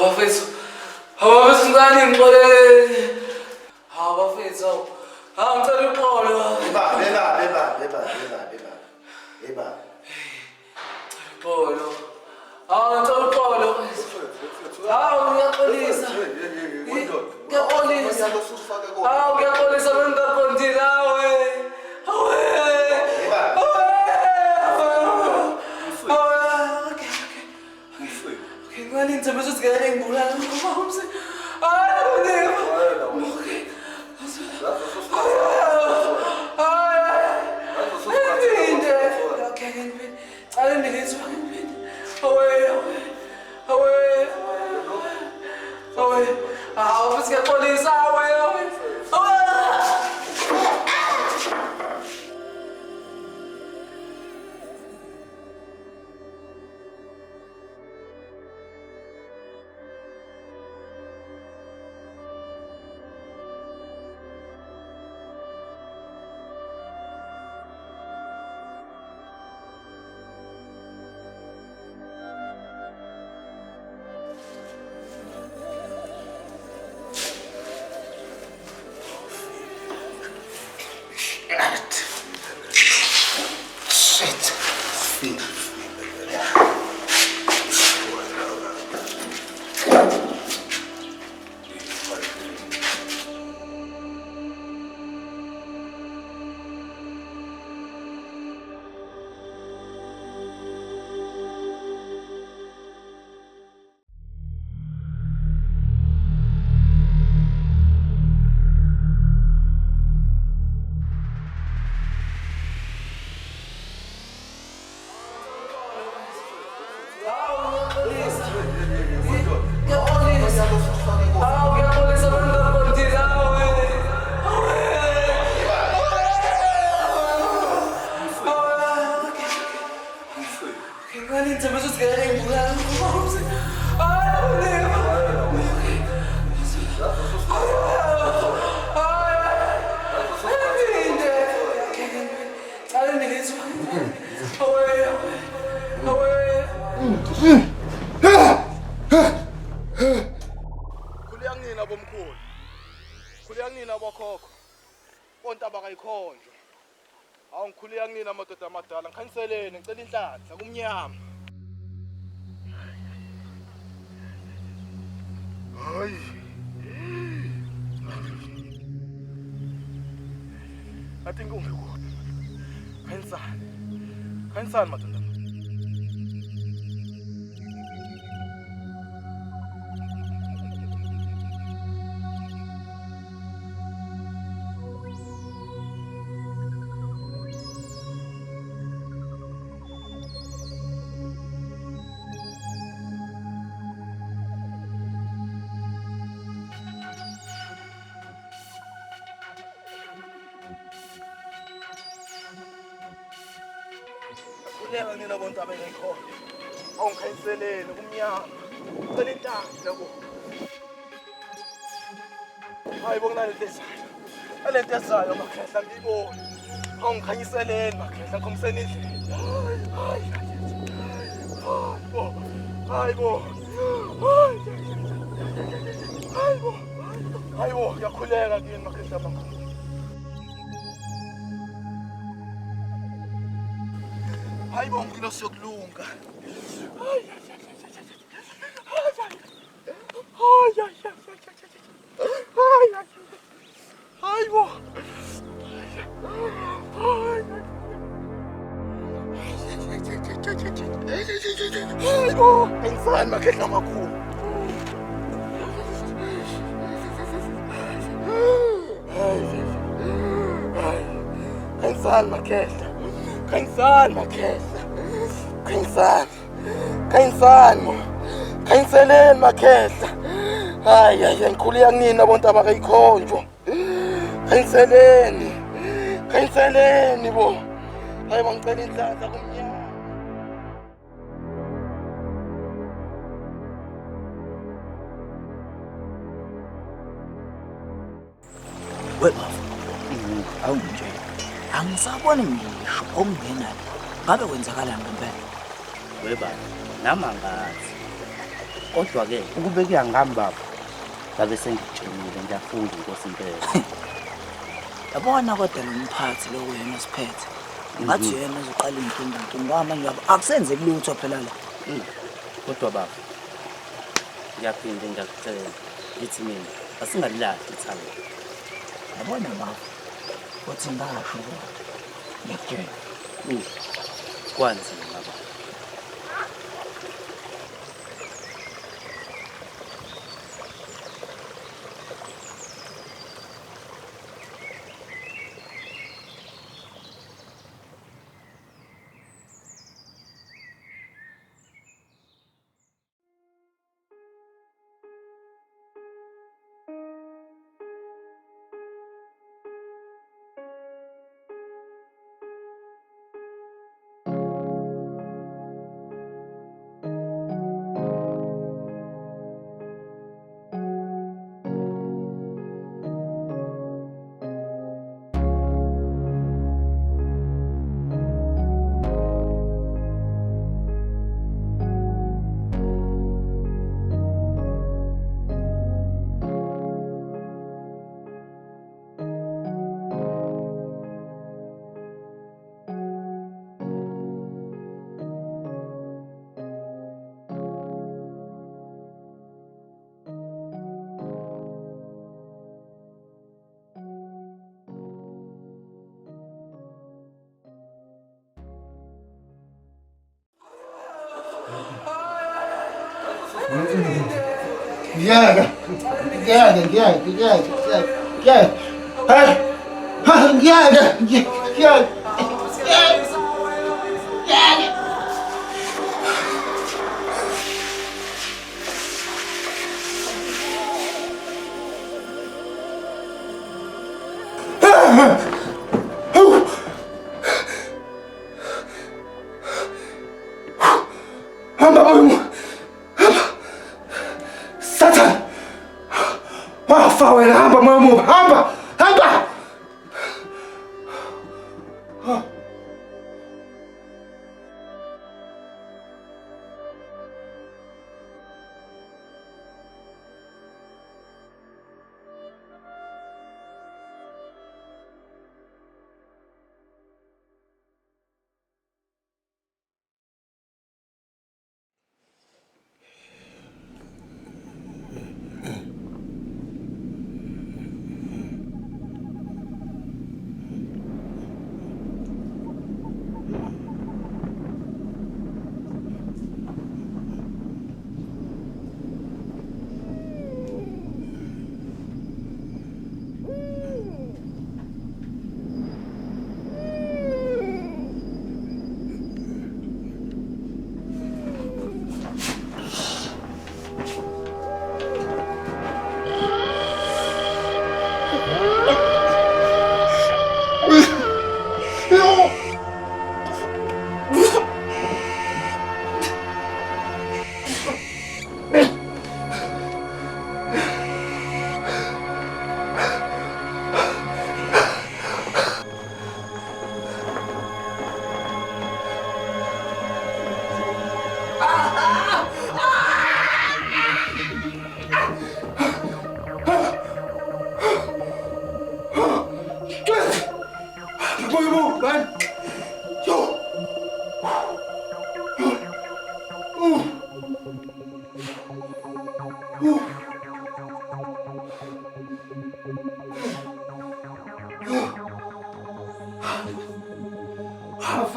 bafethu. Hawu bafethu ngani ngibole. Hawu bafethu. Hawu ngicela uxolo. Eba. Uxolo. Hawu ngicela uxolo. Hawu ngiyaxolisa. Ngiyaxolisa. Hawu ngiyaxolisa bengingaqondile hawe. Ngani nje manje sigele ngibulala ngomse. Khuliyangina bomkhulu. Khuliyangina bokhokho. Kontaba kayikhonjwe. Awu ngikhuliyangina amadoda amadala ngikhanyiselene ngicela inhlanhla kumnyama. Hayi. Athi ngungekho. Khanyisani madoda. Kuleka nina bonke abengekho. Awungikhanyiselene kumnyama. Cela inhlanhla bo. Hayi bongina lezayo. Alento ezayo makhehla ngibone. Awungikhanyiselene makhehla ngomseni indlela. Hayi. Hayi bo. Hayi bo, ngiyakhuleka kini makhehla bangani. Hayi bo ngilo siyokulunga. Hayi. Hayi bo. Hayi bo. Insani makhehla makhulu. Insani makhehla. Khanyisani makhehla. Khanyinseleni makhehla. Hayi ngikhuliyangina bonke abakayikhonjwa. Khanyinseleni bo. Hayi bangicela inhlanhla kumnyama. Weba. Awunje. Angisaboni ngisho okungenani. Ngabe kwenzakalani ngempela? Weba, nama ngazi. Kodwa-ke ukube kuyangami baba ngabe sengikutshelile ngiyafunda inkosi impela. Yabona kodwa lo mphathi lo wena osiphethe. Ngathi yena uzoqala inkinga ngoba manje akusenzeki lutho phela la. Kodwa baba ngiyaphinde ngiyakucela lithi mina asingalilahli ithanga. Yabona baba. Wathi ngasho ngiyakutshela. Kwanzima baba. Ngiyeke. Hey. Ha, ngiyeke. Hamba boy. Satan. Wafa wena hamba moyo hamba.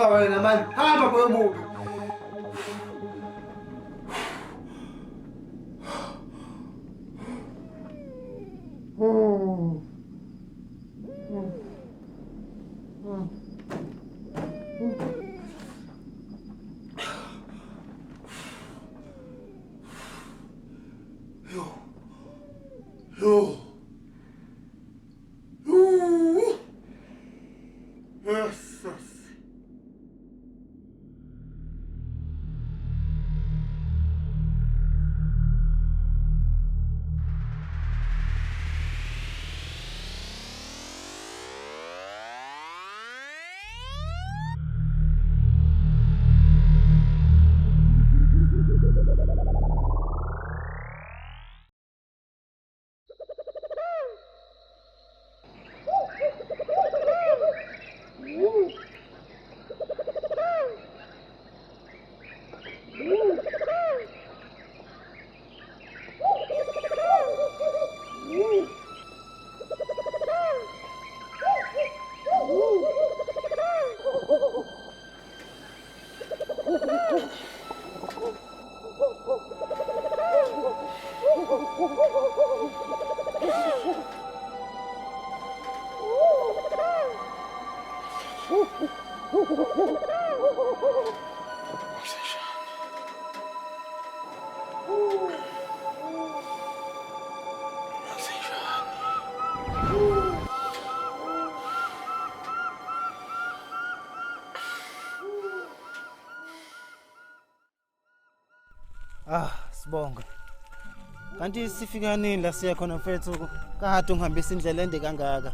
Wena man, hamba moyo mubi. Sibonga. Kanti sifika nini la siya khona mfethu? Kade ungihambisa indlela ende kangaka.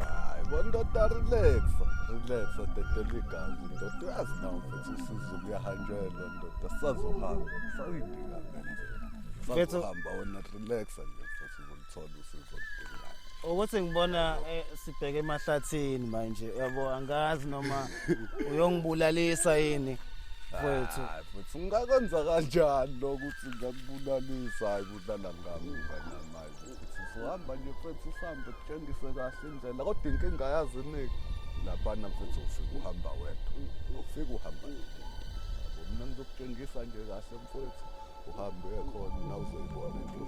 Hayi bondoda relaxa tetele igazi ndoda uyazi nawe mfethu usizo kuyahanjelwa ndoda sazohamba sayidinga nje sazohamba wena relaxa nje mfethu uzolithola usizo oludingayo. Ukuthi ngibona sibheke emahlathini manje yabo angazi noma uyongibulalisa yini mfethu. Mfethu ungakwenza kanjani lokuthi ngakubulalisa hayi budlala ngami wena manje usuhamba nje mfethu uhambe kutshengise kahle indlela kodwa inkinga yazi niki laphana mfethu ufika uhamba wedwa ufika uhamba yabo mina ngizokutshengisa nje kahle mfethu uhambe khona na uzoyibona into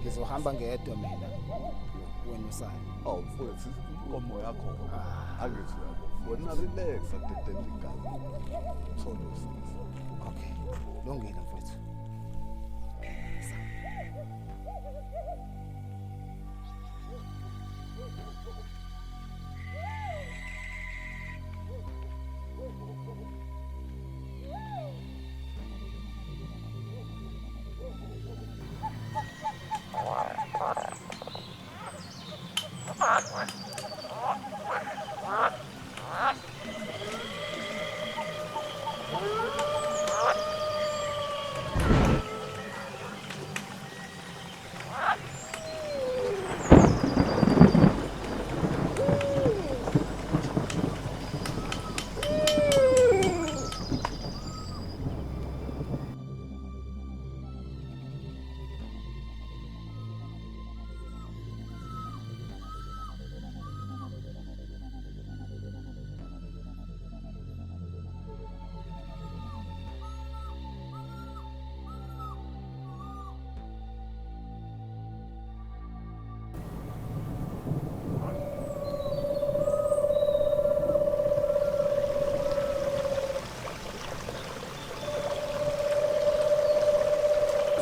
Ngizohamba ngedwa mina wena usana. Oh mfethu inkomo yakho angithi yabo wena relaxa tetele igazi thola usizo. Okay. Lungile mfethu.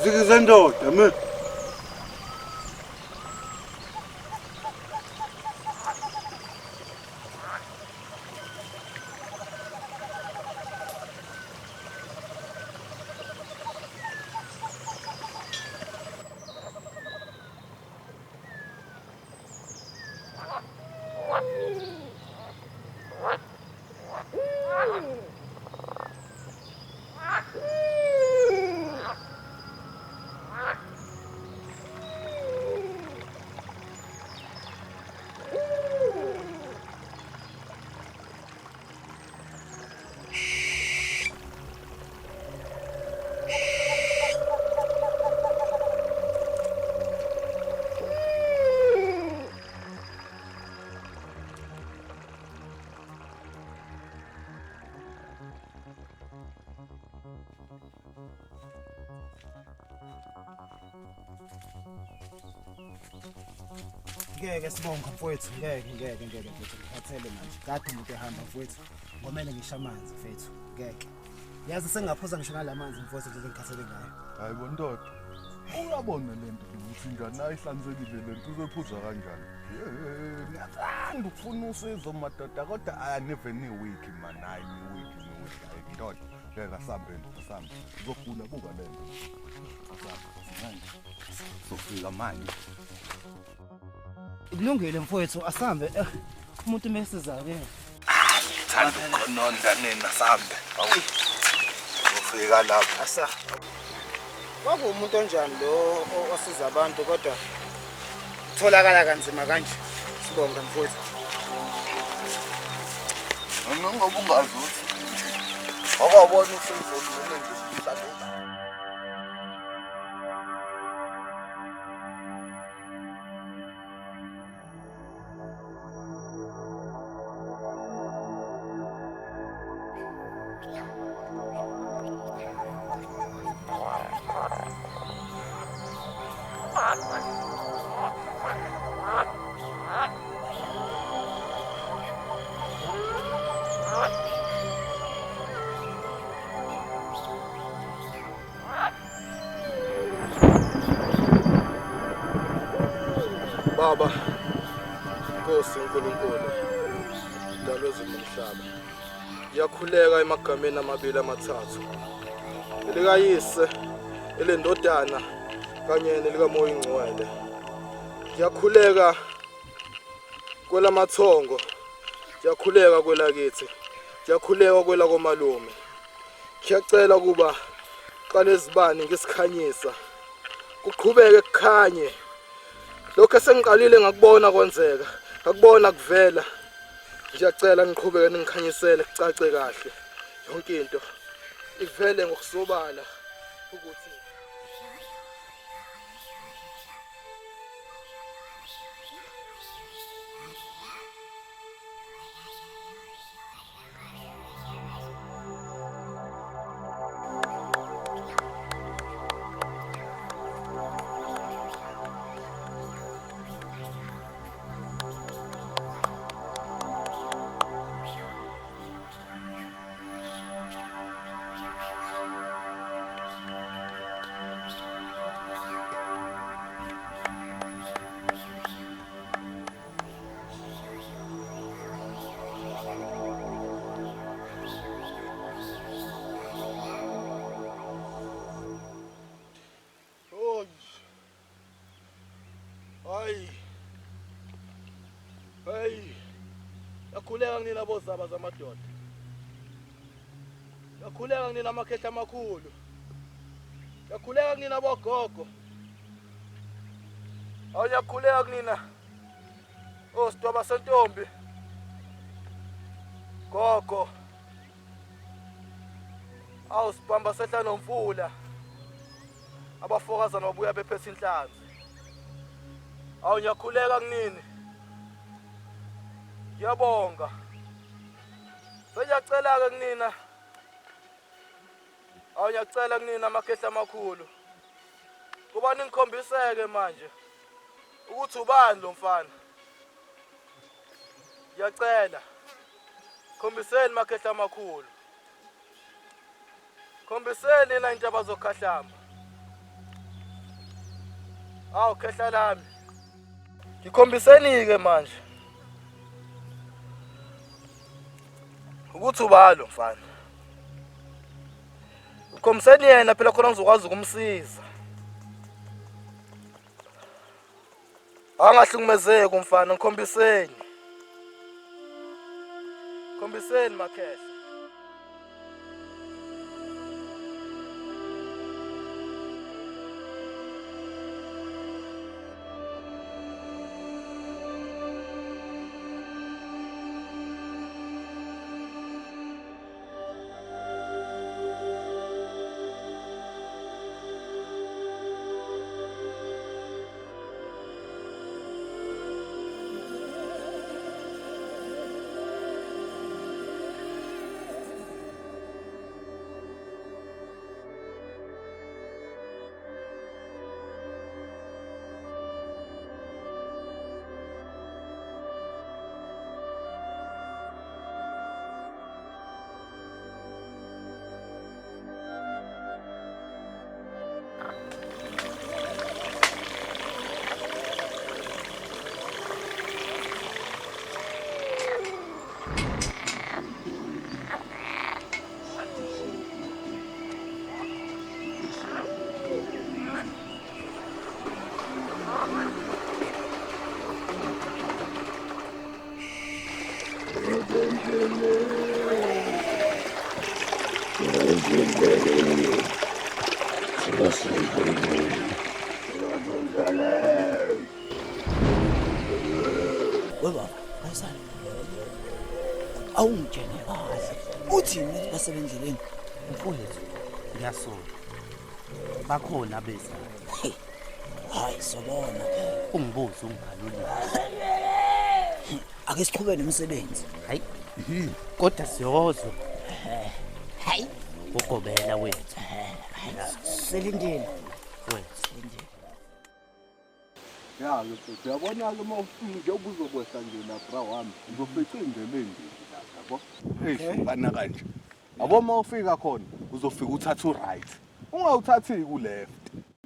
Zikizendoda me. Ngeke sibonga mfowethu ngeke mfowethu ngikhathele manje kade umuntu ehamba mfowethu ngomele ngisha amanzi mfowethu ngeke yazi sengaphuza ngisho ngalamanzi mfowethu nje ngikhathele ngayo. Hayi bondoda uyabona lento ukuthi ingane ayihlanzekile lento uzophuza kanjani ngiyathanda ukufuna usizo madoda kodwa I never knew week man hayi week hayi ndoda ngeke asambe uzogula buka lento asambe sofika manje Kulungile mfowethu asambe umuntu mesizake. Thanda ukhononda nina sambe ufika lapha Asa. Wabe umuntu onjani lo osiza abantu kodwa tholakala kanzima kanje. Sibonga mfowethu. ngoba ungazi ukuthi akwabona usizo nje mhlawumbe Baba, Nkosi uNkulunkulu, Dalo wezulu nomhlaba. Ngiyakhuleka emagameni amabili amathathu. Elikayise, elendodana kanye nelikaMoya Ingcwele. Ngiyakhuleka kwelamathongo. Ngiyakhuleka kwelakithi. Ngiyakhuleka kwela komalume. Ngiyacela kuba qala izibani ngisikhanyisa. Kuqhubeke kukhanye. Lokho esengiqalile ngakubona kwenzeka, ngakubona kuvela. Ngiyacela ngiqhubeke ningikhanyisele kucace kahle. Yonke into ivele ngokusobala ukuthi yakhuleka kunina bozaba zamadoda. Yakhuleka kunina amakhehla amakhulu. Yakhuleka kunina bogogo. Awuyakhuleka kunina ositwaba sentombi. Gogo. Awusibamba sehla nomfula. Abafokazana babuya bephethe inhlanzi. Awuyakhuleka kunini. Ngiyabonga. Sengiyacela ke kunina. Ngiyacela kunina amakhehla amakhulu. Kuba ningikhombiseke manje ukuthi ubani lo mfana. Ngiyacela. Khombiseni amakhehla amakhulu. Khombiseni na into abazokhahlamba. Khehla lami. Ngikhombiseni ke manje. Ukuthi ubalo mfana. Ukhombiseni yena phela khona ngizokwazi ukumsiza. Angahlukumezeki umfana, ngikhombiseni. Khombiseni makhehla. Weba, ayisana. Awungene kahle. Uthini basebenzileni? Mfowethu, ngiyasola. Bakhona besa. Hayi, sobona. Ungibuze ungalulile. Ake siqhubeke nomsebenzi. Hayi. Kodwa siyozwa. Hayi, Ugobela wethu. selindini. Wethu. Ya ke uyabona ke uma njengoba uzokwehla nje lapha wami uzofica indlela endini yabo bana kanje yabo uma ufika khona uzofika uthatha uright ungawuthathi ku left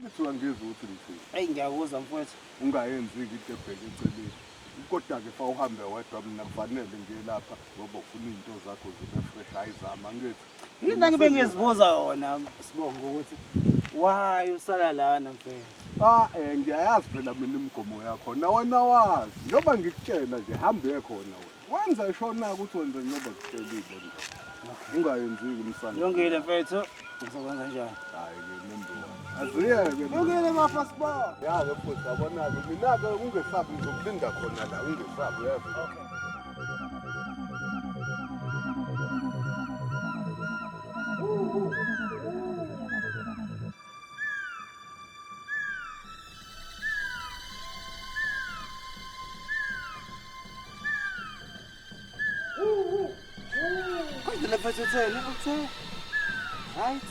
Kuthiwa ngizwe ukuthi ngithini. Eyi ngiyakuzwa mfowethu. Ungayenzi-ke into ebheke eceleni. Kodwa-ke fa uhambe wedwa mina kufanele ngiye lapha ngoba ufuna iy'nto zakho zibe fresh ayizama ngithi. Into engibe ngizibuza yona Sibongo ukuthi why usala lana mfethu? Ngiyayazi phela mina imigomo yakho wena wazi njengoba ngikutshela nje hambe khona wena wenza ishona ukuthi wenze njengoba kutshelile nje ungayenziki umsana Yongile mfethu uzokwenza njani? Hayi-ke number 1 aziyeke Yongile mafasibona. ya-ke futhi abona-ke mina-ke ungesabi ngizokulinda khona la ungesabi uyezwa. Kwenzele mfethu utheni? Right?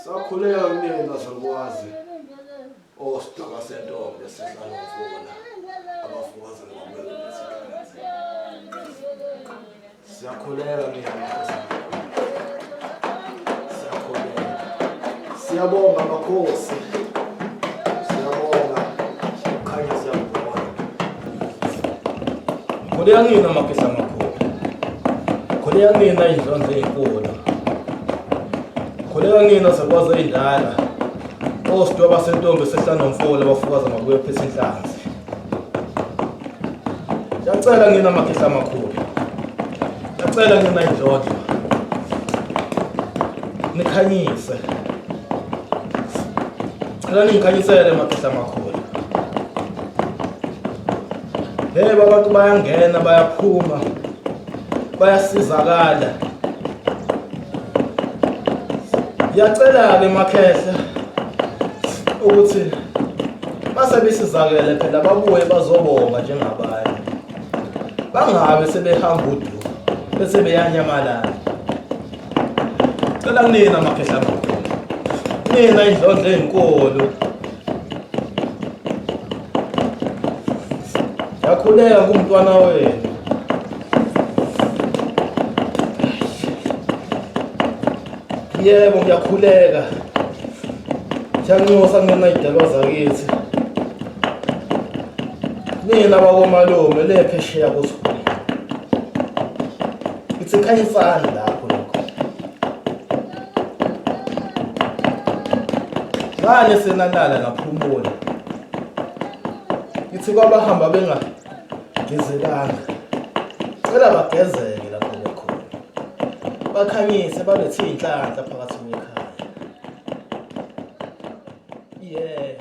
Sakhuleka kunina sakwazi. Ositaba sentombi esihlangofuna. Abafukazi ngomelo. Siyakhuleka mina. Siyakhuleka. Siyabonga makhosi. Siyabonga. Khanya siyabonga. Khuleka ngina makhosi amakhulu. Khuleka ngina indlondlo ezinkulu. Khuleka ngina sakwazi indala. Ositaba sentombi esihlangofuna abafukazi mabuye phethe inhlanzi. Ngiyacela ngina makhosi amakhulu. Ngiyacela ngina indlondlo. Nikhanyise. Cela ningikhanyisele makhosi amakhulu. Yebo abantu bayangena bayaphuma. Bayasizakala. Ngiyacela-ke makhehla ukuthi mase besizakele phela babuye bazobonga njengabanye. Bangabe sebehamba udu bese beyanyamalala. Cela kunina makhehla amakhulu. Nina indlondlo ezinkulu. Yakhuleka kumntwana wenu. Yebo ngiyakhuleka. Siyanxusa ngena idalwa zakithi. Nina bakomalume lephesheya kuthi. Ithi khanyisani lapho lokho. Ngane senalala ngaphumula. Ithi kwabahamba bengagezelanga. Cela bagezeke lapho bekhona. Bakhanyise balethe inhlanhla phakathi kwekhaya. Yeah.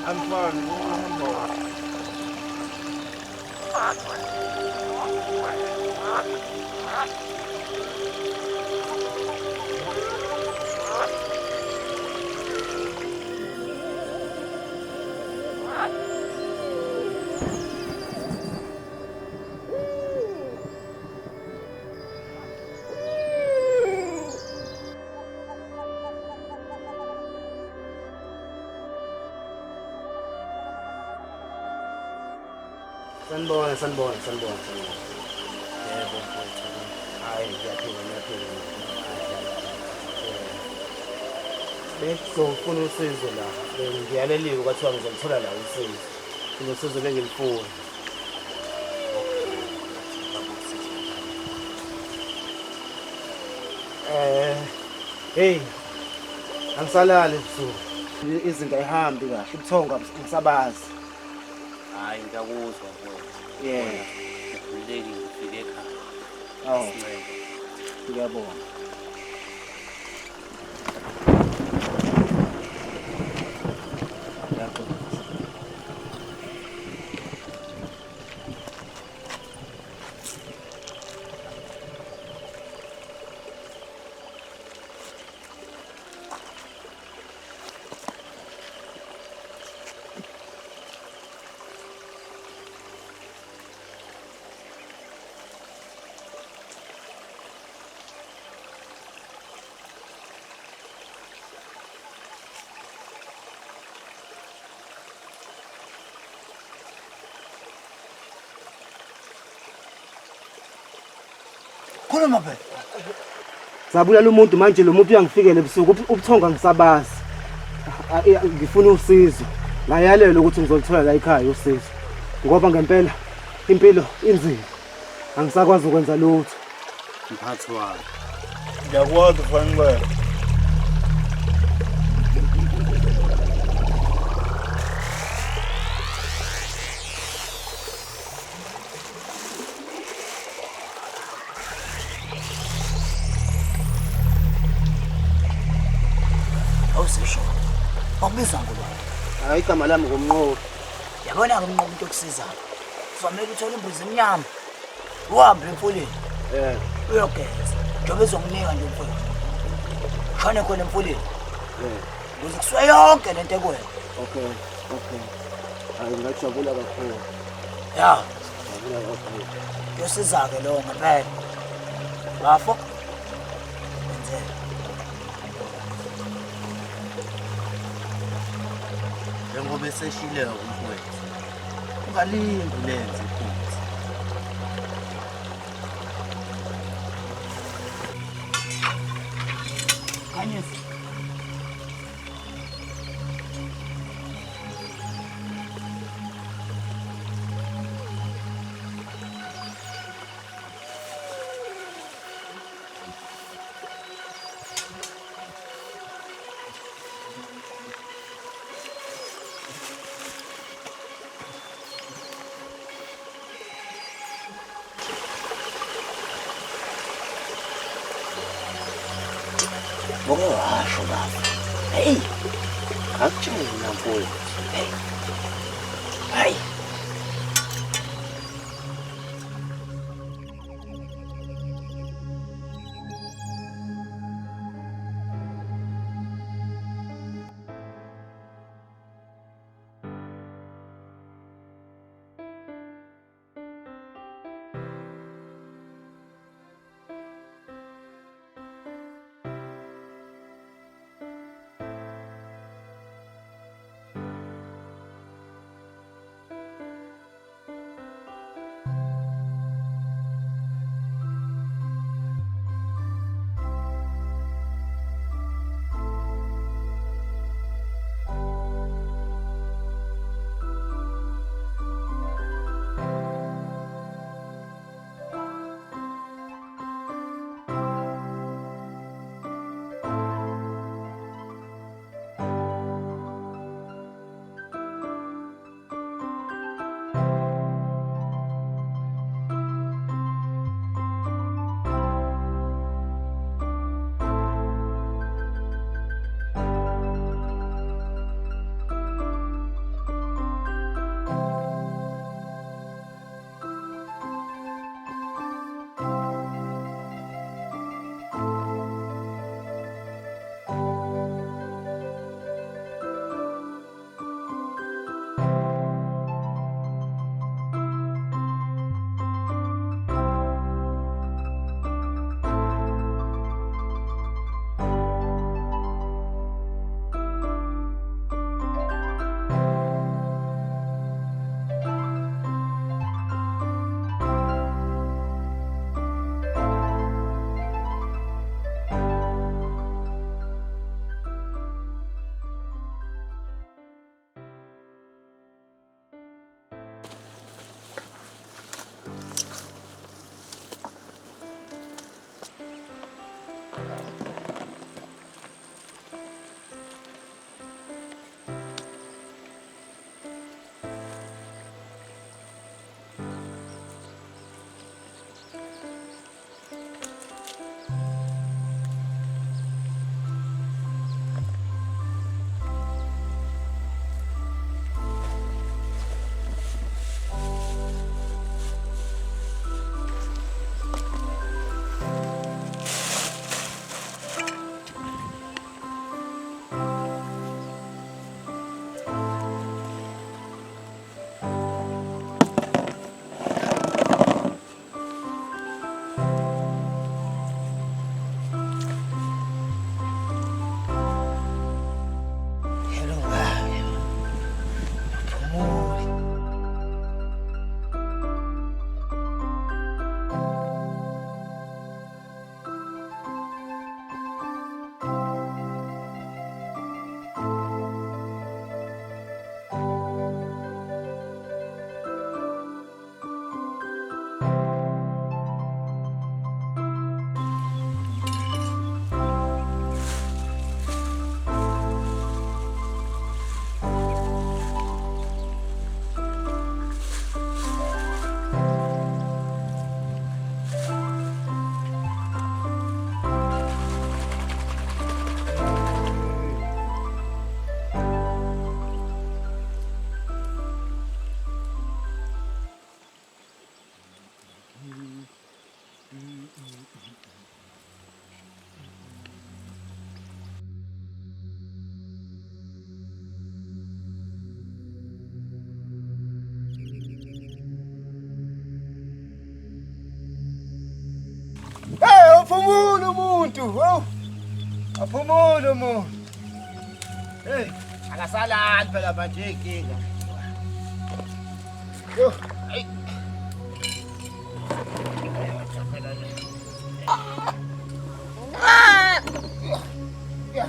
I'm fine. Sanibona. Yebo mfowethu. Hayi ngiyaphila. Bengizofuna usizo la. Ngiyaleliwe kwathiwa ngizolithola la usizo. Ngilosizo bengilifuna. Hey. Angisalali ebusuku. Izinto ayihambi kahle. Ubuthongo ngisabazi. Hayi ngiyakuzwa mfowethu. Yeah. Ngiyakholelekile ufike ekhaya. Awu. Sincede. Ngiyabonga. Khuluma phela. Sabulala umuntu manje lo muntu uyangifikela ebusuku ubuthonga ngisabazi. Ngifuna usizo. Ngayalelo ukuthi ngizolithola la ekhaya usizo. Ngoba ngempela impilo inzima. Angisakwazi ukwenza lutho. Mphathi wami. Ngiyakwazi mfana. Awusisho. Awubiza ngubani? Hayi igama lami ngomnqobi. Yabona-ke umnqobi into okusizayo. Kufanele uthole imbuzi emnyama. Uhambe emfuleni. Uyogeza. Njengoba ezonginika nje umfowethu. Shone khona emfuleni. Ukuze kusuke yonke lento ekuwena. Okay. Hayi ngajabula kakhulu. Ya, Ngijabula kakhulu. kuyosiza-ke lowo ngempela. Bafo. Wenzele. Njengoba eseshileka umfowethu. Ungalindi ulenze iphutha. Khanyisa. Boke washo baba. Hey, Akutshela mfowethu. hayi. Muli. Hey, uphumule umuntu. Hawu. Aphumule umuntu. Hey, akasalali phela manje inkinga. Yo, hey. Yeah.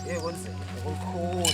Hey, what is it? Cold.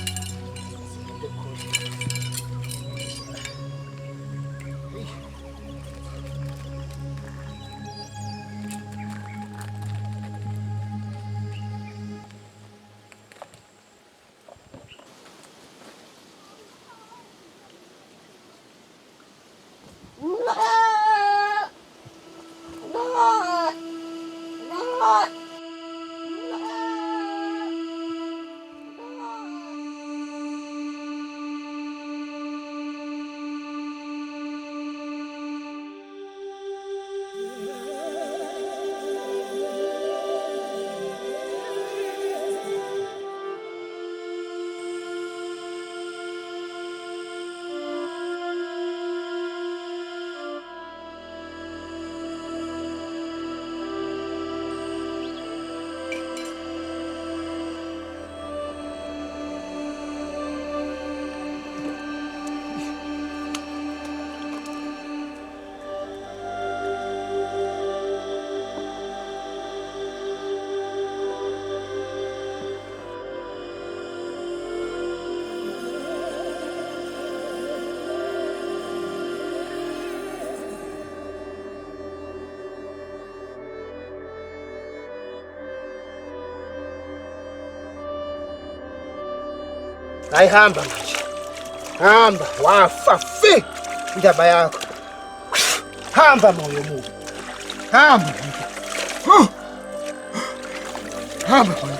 Ayihamba manje. Hamba wafa fi indaba yakho. Hamba moyo mubi. Hamba. Hamba moyo.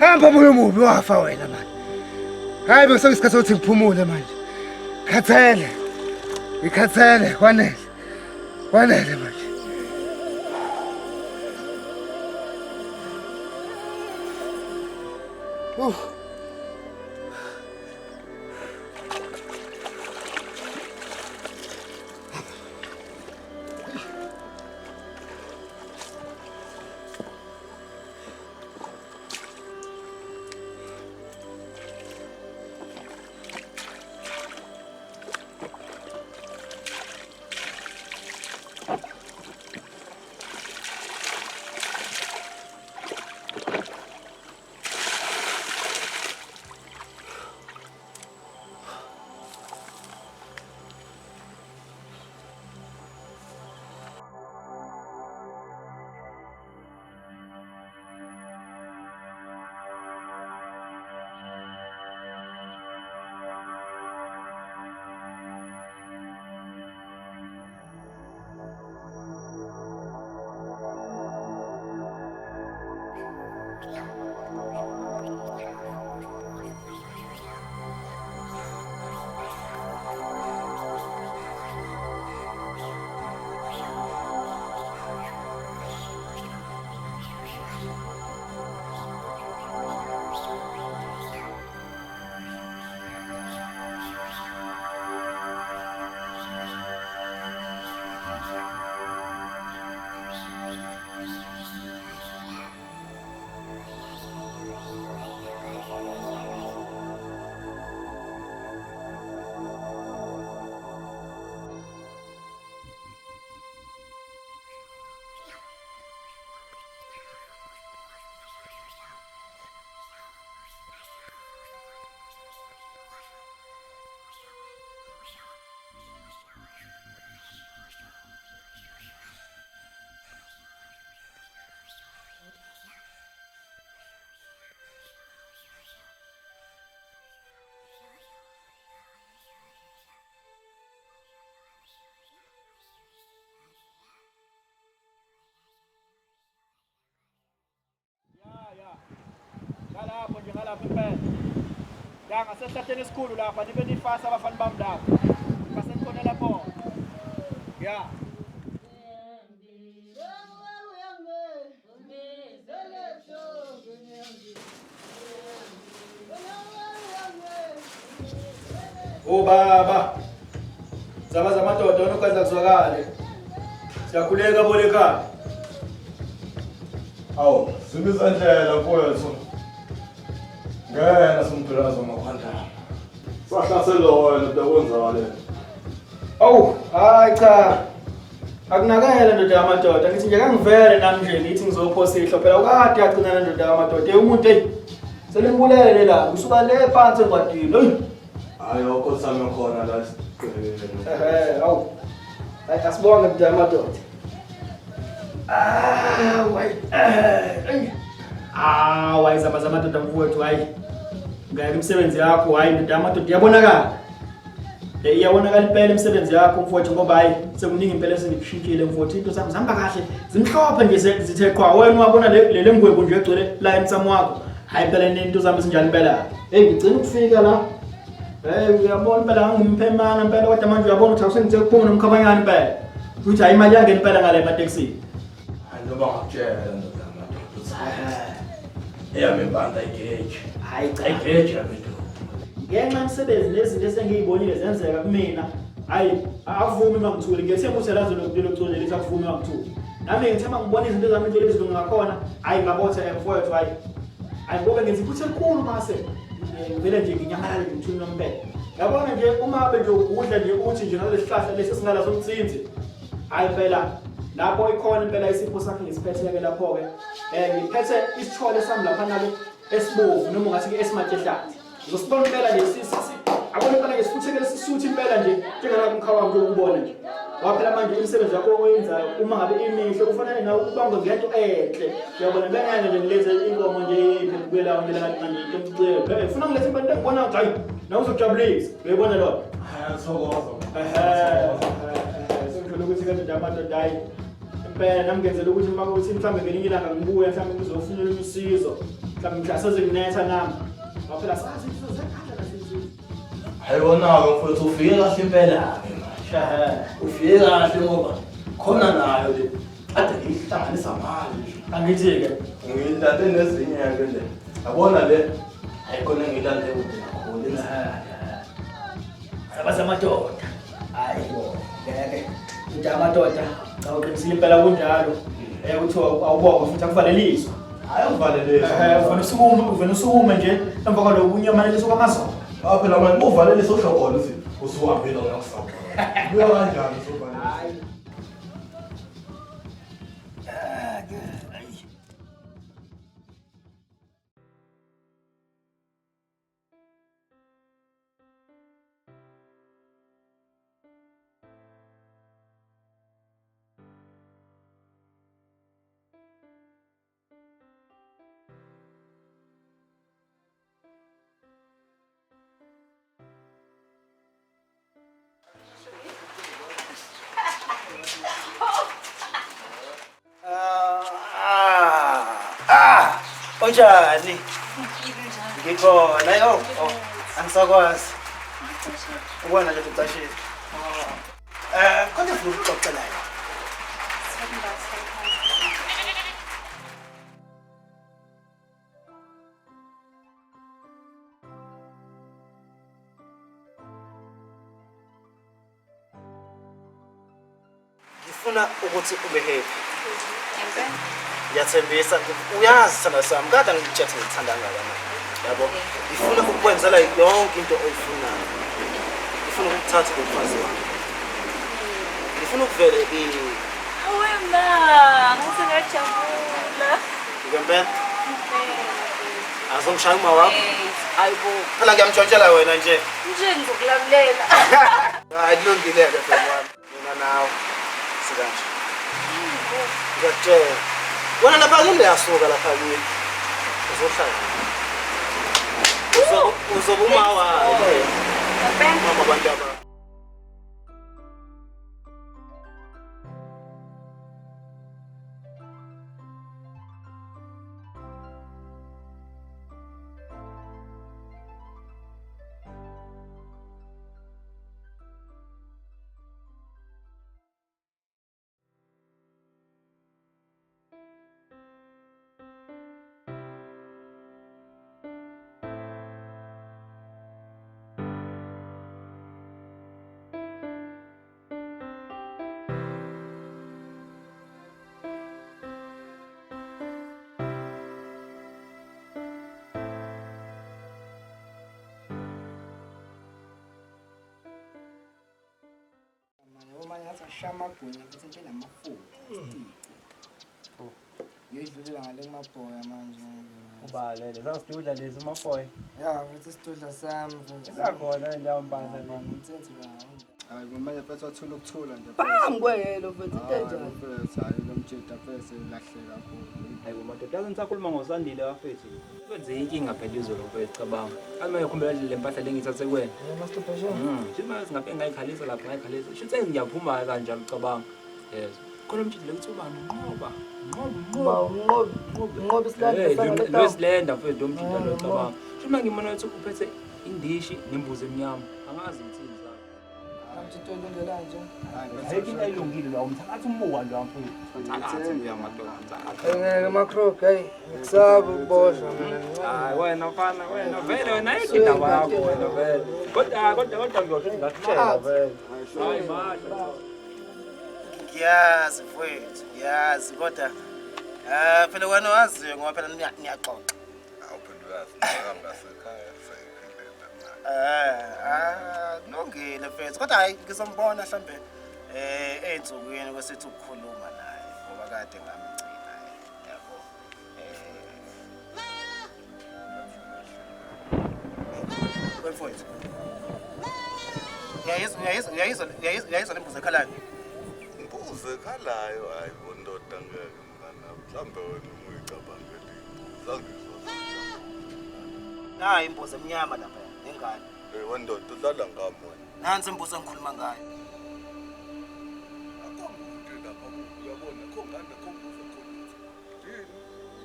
Hamba moyo mubi wafa wena manje. Hayi bese isikhathi sokuthi ngiphumule manje. Khathele. Ngikhathele kwanele. Kwanele manje. lapha impela. Ya ngasehlatheni esikhulu lapha nibe nifasa abafana bami lapha. Basekhona lapho. Ya. Oh baba. Zaba zamadoda onokwenza kuzwakale. Siyakhuleka bolekhaya. Awu, sibiza indlela mfowethu. Ngena simphulazo makhwandana. Sahlasela wena ntokwenzakale. Awu, hayi cha. Akunakela ndoda yamadoda. Ngithi nje kangivele nami nje ngithi ngizophosa phela ukade yagcina ndoda yamadoda. Umuntu selimbulele la, usuka le phansi engwadini. Hayi okho sami khona la. Awu. Hayi asibonge ndoda yamadoda. Wayizama zamadoda mfowethu hayi. Ngeke imisebenzi yakho hayi ndoda yamadoda iyabonakala. Iyabonakala impela imisebenzi yakho mfowethu ngoba hayi sekuningi impela esengikushintshile mfowethu into zami zihamba kahle zimhlophe nje zithe qwa wena wabona le ngwebu nje egcwele la emsamo wakho hayi phela into zami sinjani impela ngicela ukufika la uyabona impela ngumphemana impela kodwa manje uyabona ukuthi awusengithe kuphuma nomkhabanyana impela ukuthi hayi imali yangena impela ngale emateksini Noma ngakutshela ndoda yamadoda. Eyami ibanda igeje. hayi cha Igeje yabantu. ngenxa yemisebenzi nezinto esengiyibonile zenzeka kumina hayi akuvumi mangithule ngiyethemba ukuthi lazo lokugcona lesi akuvumi mangithule nami ngithemba ngibona izinto zami into lezi ngakhona hayi ngabotha mfowethu hayi ngoba ngenza iphutha elikhulu mase ngivele nje nginyamalale nje ngithule nompela yabona nje uma abe nje ukudla nje uthi nje ngalesi hlahla lesi singala somtsinzi hayi phela lapho ikhona impela isipho sakhe ngisiphethe lapho ke ngiphethe isithole sami lapha nalo esibovu noma ungathi ke esimatyehlathi uzosibona impela lesi abona impela ngesifuthe lesisuthi impela nje njengalapho umkhawa nje ukubona nje waphela manje imisebenzi yakho oyenzayo uma ngabe imihle kufanele nawe ubangwe ngento enhle uyabona bengene nje ngileze inkomo nje iphela ngela manje into ufuna ngilethe impela ngibona ukuthi hayi nawe uzojabulisa uyabona lo sengijolo ukuthi kanti amadoda hayi impela nami ngenzela ukuthi uma kuthi mhlambe ngelinye ilanga ngibuya mhlambe ngizofunela umsizo mhlambe mhlasoze kunetha nami waphela sazi izinto zakhala nasenziwe Hayi wona-ke mfowethu ufike kahle impela ufike kahle ngoba khona nayo le ade ngiyihlanganisa manje angithi-ke ngiyilande nezinye-ke le yabona le hayi khona ngiyilande kude nakhona abazamadoda hayi ngeke nje amadoda awuqinisile impela kunjalo ukuthi awubonga futhi akuvaleliswa hayi uvalelisa uvele usukume nje emva kwalokho unyamaleliso kwamazolo phela manje uvalelisa usho khona ukuthi usuhambile ngakusapho buya kanjani usuvalelisa Onjani? Ngikhona yo. Angisakwazi. Ubona nje ucashile. Konke futhi uxoxela yena. Ngifuna ukuthi ube happy. Ngiyathembisa uyazi sana sami kade ngikuthethe ngithanda kangakanani yabo ngifuna ukukwenzela yonke into oyifunayo ngifuna ukuthatha umfazi wami ngifuna ukuvele awema ngisengajabula ngempela azongishaya uma wakho ayibo phela ngiyamtshontshela wena nje ngizokulamulela hayi kulungile-ke mfana wami mina nawe sikanje ngiyakutshela wena lapha kini uyasuka lapha kini uzohlala uzoba uma wayo mama abantu aba Ngithatha shamagwinya futhi nje namafuthi. Ngidlulela ngale mabhoya manje. Ubalele sasidudla lezi mafoy. Ya, futhi isidudla sami futhi. Sakhona ndawo mbanda ngithethe la. Hayi kumele futhi wathola ukuthula nje. Bangwelo futhi into enjani? Futhi hayi lo mjida futhi lahle kakhulu. Hayi madoda nisakhuluma ngosandile bafethu. Kwenze inkinga phela izolo mfethu cabanga. Ame yakhumbela le mpahla lengithathe kuwena. Masturbation. Shima singabe ngayikhalisa lapha ngayikhalisa. Shithe ngiyaphuma kanjalo cabanga. Yes. Khona umjidi lethi ubani ngoba. Ngoba isilanda Lesilenda mfethu umjidi lo cabanga. Shima ngimona ukuthi uphethe indishi nembuzi emnyama. Angazi ngithini zakho. Amjito olungela nje. Ayikho into elungile la umthakathi umuwa nje mfethu. Ngeke macro hey ngikusaba ukuboshwa mina. Hayi wena mfana wena vele wena ayikho indaba yakho wena vele. Kodwa ngiyosho ngakutshela vele. Hayi masha. Ngiyazi mfowethu, ngiyazi kodwa phela wena waziyo ngoba phela niyaxoxa. Awuphendulazi ngasekhaya sayiphilela. Kulungile mfowethu kodwa hayi ngizombona mhlambe ey'nsukwini kwesithi ukukhuluma naye ngoba kade ngamgcina yabo. Mfowethu. Uyayizwa le mbuzi ekhalayo? Imbuzi ekhalayo hayi bondoda ngeke mngana. Mhlambe wena uyicabangele. Zangizwa. Hayi imbuzi emnyama lapha nengane. Wendoda udlala ngami wena. Nansi imbuzi engikhuluma ngayo. Akombuke lapha uyabona khongane khombuzo khona. Yini?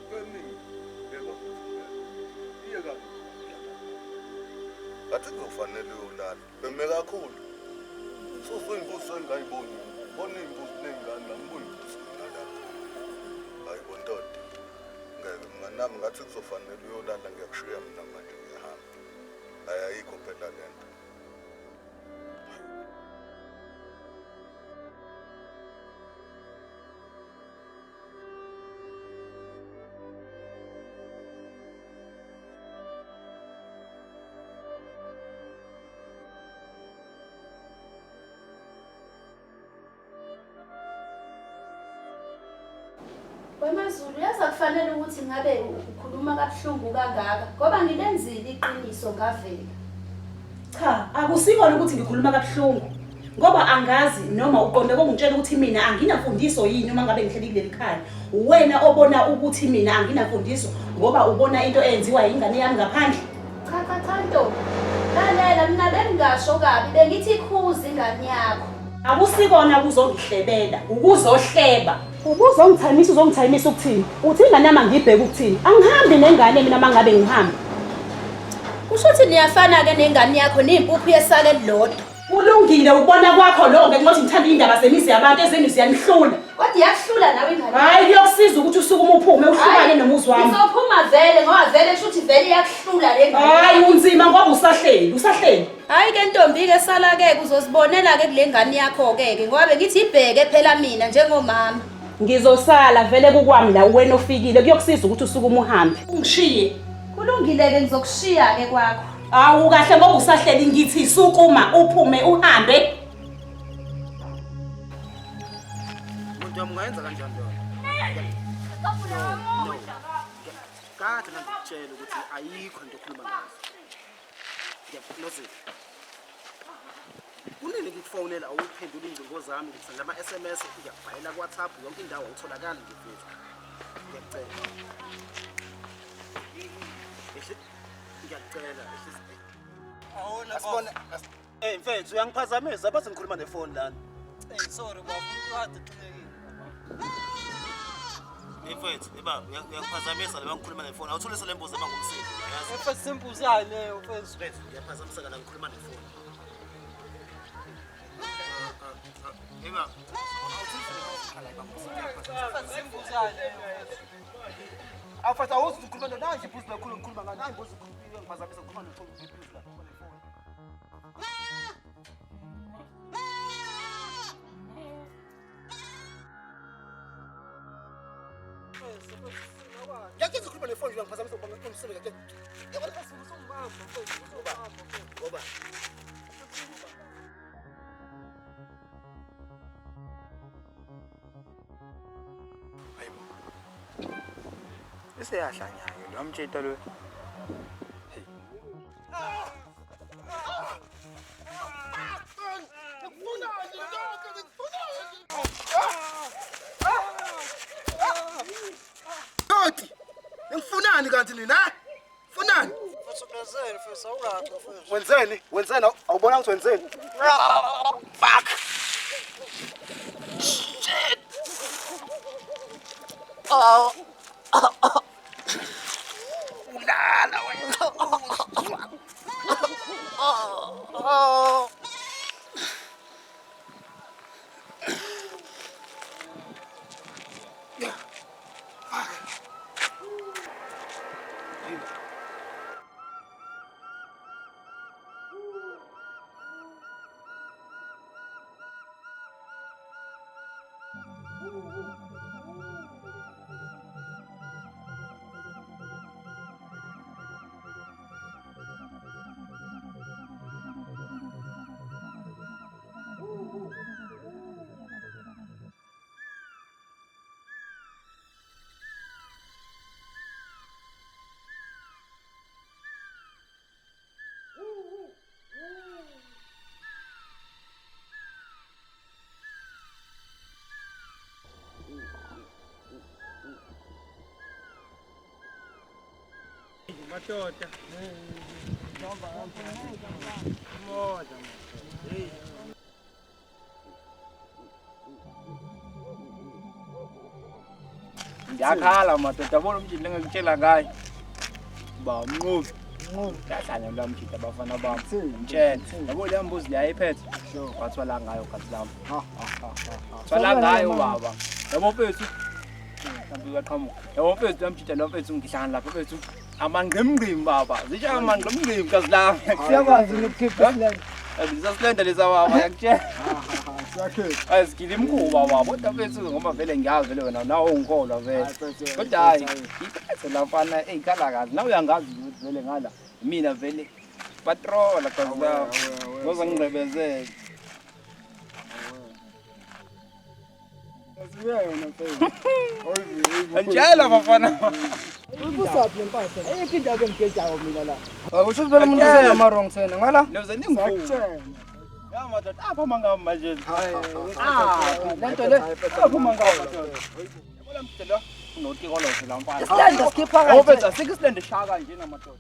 Kweningi. Yebo. Iyeka. Bathi kufanele uyolala. Beme kakhulu. Imbuzi engayiboni. Bona imbuzi nengane ngibuyi imbuzi ngala. Hayi bondoda. Ngeke mnganami ngathi kuzofanele uyolala ngiyakushiya mina manje ngiyahamba. Ayikho phela lento. WeMaZulu yaza kufanele ukuthi ngabe ukhuluma kabuhlungu kangaka ngoba ngilenzile iqiniso ngavela. Cha, akusikona ukuthi ngikhuluma kabuhlungu ngoba angazi noma uqonde kokungitshela ukuthi mina anginamfundiso yini uma ngabe ngihleli kuleli khaya. Wena obona ukuthi mina anginamfundiso ngoba ubona into eyenziwa ingane yami ngaphandle. Cha Ntombi. Lalela mina bengingasho kabi bengithi ikhuza ingane yakho. Akusikona kuzongihlebela, ukuzohleba. Ubuzongithamisa uzongithamisa ukuthini? Uthi ingane yami angibheke ukuthini? Angihambi nengane mina mangabe ngihamba. Kusho ukuthi niyafana ke nengane yakho nempuphu yesake lodwa. Kulungile ukubona kwakho lonke ngokuthi ngithanda indaba zemizi yabantu ezenu ziyanihlula. Kodwa iyakuhlula nawe ingane. Hayi kuyosiza ukuthi usuke uphume uhlukane nomuzi wami. Ngizophuma vele ngoba vele kusho ukuthi vele iyakuhlula le ngane. Hayi unzima ngoba usahleli. Hayi ke Ntombi ke sala ke uzosibonela ke kule ngane yakho ke ngoba bengithi ibheke phela mina njengomama. Ngizosala vele kukwami la wena ofikile kuyokusiza ukuthi usuke uhambe. Ungishiye. Kulungile ke ngizokushiya ke kwakho. Awu kahle ngoba usahleli ngithi sukuma uphume uhambe. Umuntu wami ungayenza kanjani lo? Kade ngikutshela ukuthi ayikho into okhuluma ngayo. Ngiyakuzwa. Kunini ngikufonela awuphendula ingcingo zami ngithanda ama SMS ngiyabhalela ku WhatsApp yonke indawo awutholakala ngifethu. Ngiyacela. Ngiyacela. Awona asibona. Mfethu uyangiphazamisa bathi ngikhuluma nefoni lana. Sorry baba, kade qinekile. Mfethu, baba, uyangiphazamisa la ngikhuluma nefoni. Awuthulise le mbuzi ebangumsindi la yazi. Mfethu simbuzi yani leyo mfethu. Mfethu, uyaphazamiseka la ngikhuluma nefoni. Eba, awuthulise le mbuzi khala ebangumsindi. Simbuzi yani leyo. Afata awuzi ukukhuluma nayo nje imbuzi lokhuluma ngani hayi imbuzi ngiphazamisa ukukhuluma nefoni la. Yakenza ukukhuluma nefoni nje ngiphazamisa ngomsebenzi yakhe. Yabona usungibamba mfethu, ngoba Seyahlanyana lo mtshito lo. Toti, ngifunani kanti nina? Funani? Futhi mfethu awungathi mfethu. Wenzeni? Wenzeni? Awubona ukuthi wenzeni? Fuck. Shit. Oh. Ulala wena. Oh. Madoda. Moda. Ngiyakhala madoda bona umjini ngikutshela ngayo. Ba mnqubi. Yahlanya lo mjini abafana bami. Mtshela. Yabo le mbuzi liyayiphethe. Kwathwala ngayo kathi lami. Thwala ngayo baba. Yabo mfethu. Kambe uyaqhamuka. Yabo mfethu amjita lo mfethu ngihlangana lapha mfethu. Amangqimqimi baba. Zisha amangqimqimi kazi lami. Siyakwazi ukukhipha silenda. Lisasilenda leza baba yakutshela. Siyakhetha. Ayisikile imkhuba baba. Kodwa mfethu ngoba vele ngiyazi vele wena nawe ungikholwa vele. Kodwa hayi iphethe lafana eyikhala kazi. Nawe uyangazi ukuthi vele ngala. Mina vele patrola kazi la. Ngoze ngigqebezele. Asiyena mfethu. Anjalo bafana. Ubusaphi lempahla? Eyiphi indaba engigejayo mina la? Usho vele umuntu usena ama-wrong sena ngala. Noze ningifuna. Ya madoda apha mangaba manje. Lento le apha mangaba madoda. Yabona mdelo unotiko lo la mfana. Isilanda sikhipha kahle. Awubetha sikisilende shaka nje namadoda.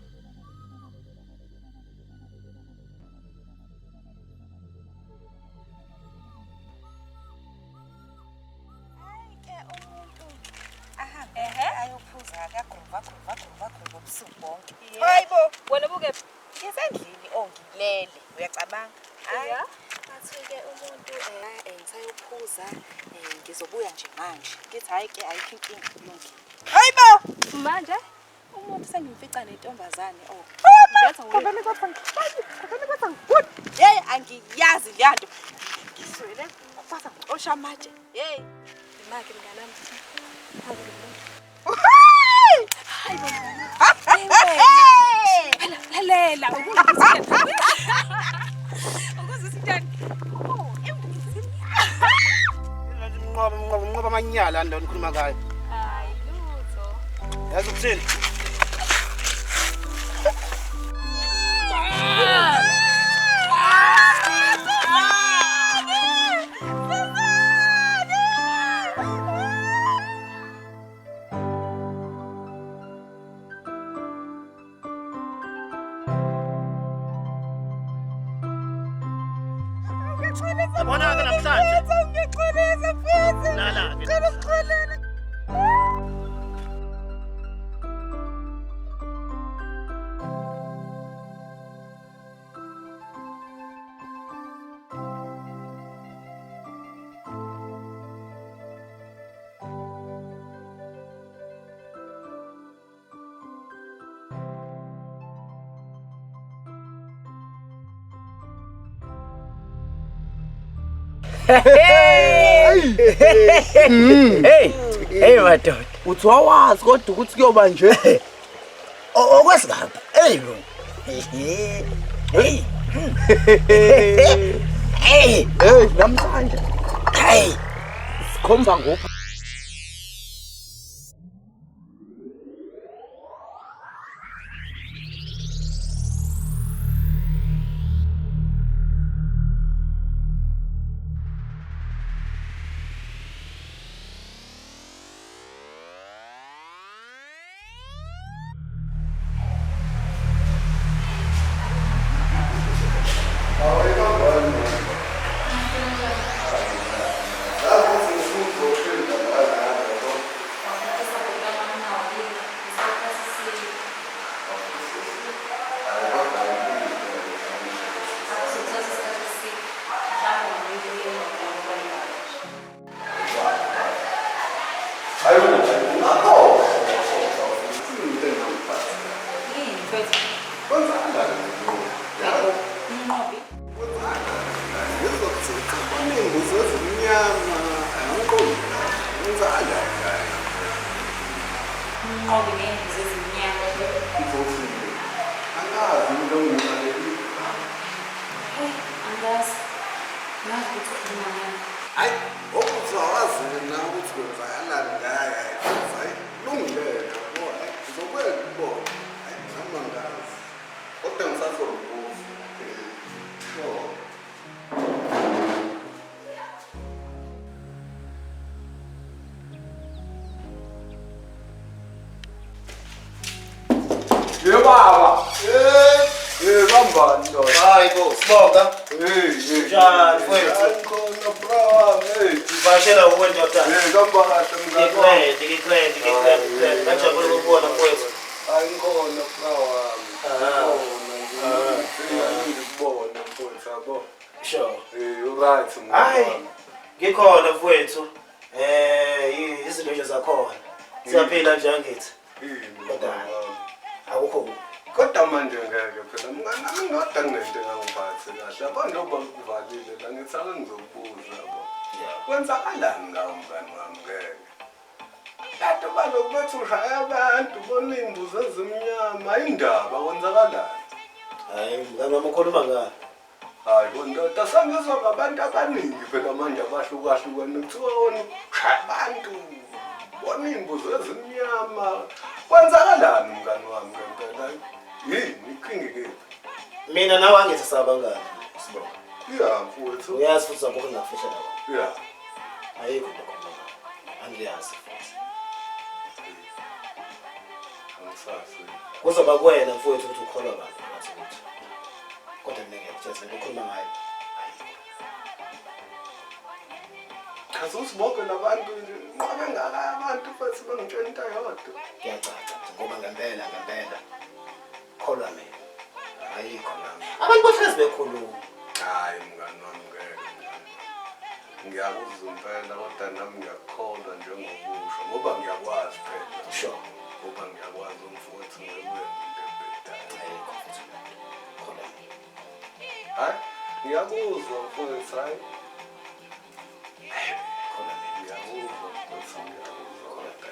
Ayophuza akagruva ubusuku bonke. Hayibo, wena buke ngisendlini ongilele. Uyacabanga? Hayi. Bathi-ke umuntu ngisayophuza ngizobuya nje manje. Ngithi hayi ke ayikho inkinga kulungile. Hayibo! Manje umuntu sengimfica nentombazane Hey, angiyazi leyanto. Ngiswele ngifasa ngixosha amatshe. Hey, imake mnganami. Lalela ukuzisithani Ngoba amanyala ndo nikhuluma ngayo. Hayi lutho. Yazi ukuthini? Yabona-ke namhlanje. Ngixolisa futhi. Lala-ke. Ngicela ukuxolela. Hey madoda, uthi wawazi kodwa ukuthi kuyoba nje. Okwesingaphi? Hey bro. Hey. Hey, namhlanje. Hey. Sikhomba ngopha. Ye baba. Kambani ndoda. Hayi bo, sibonga. Njani Hey. mfowethu? Khona bra. Hey. Ivashela ukwendoda. Kambani mngani. Ngikwende. Ngajabula ukubona mfowethu. Ayinkhona bra wami. Ngikubona mfowethu yabo. Sure. Right Hayi. Ngikhona mfowethu. Izinto nje zakhona. Siyaphila nje angithi. Kodwa akukho. Kodwa manje ngeke phela mngani nami ngodwa nginento engangiphathe kahle. Abantu obakuvalile la ngithi ake ngizokubuza yabo. Kwenzakalani ngawo mngani wami ngeke? Lato baloku bethi ushaya abantu bona imbuzi ezimnyama indaba kwenzakalani? Hayi mngani wami ukhuluma ngani? Hayi bondoda sangizwa ngabantu abaningi phela manje abahlukahlukene kuthiwa wona ushaya abantu bona imbuzi ezimnyama kwenzakalani mngani wami ngempela? Yini iqhingi ke? Mina nawe angisesaba ngani? Sibonga. Mfowethu. Uyazi futhi sakho ngingafisha nawe. Yeah. Ayikho into khona. Angiyazi futhi. Angisasi. Kuzoba kuwena mfowethu ukuthi ukholwa abantu ngathi ukuthi. Kodwa mina ngiyakutshela lento okhuluma ngayo. Kaze usibonke nabantu nje nqabe ngaka abantu futhi bangitshela into eyodwa. Kuyacaca ngoba ngempela kholwa mina. Ayikho nami. Abantu bahlezi bekhuluma. Hayi mngani wami ngeke. Ngiyakuzwa impela kodwa nami ngiyakholwa njengokusho ngoba ngiyakwazi phela. Sure. Ngoba ngiyakwazi umfowethu ngibuye ngibhebheda. Ayikho futhi. Kholwa mina. Hayi ngiyakuzwa mfowethu hayi. Kholwa mina. Ngiyakuzwa mfowethu ngiyakuzwa kodwa.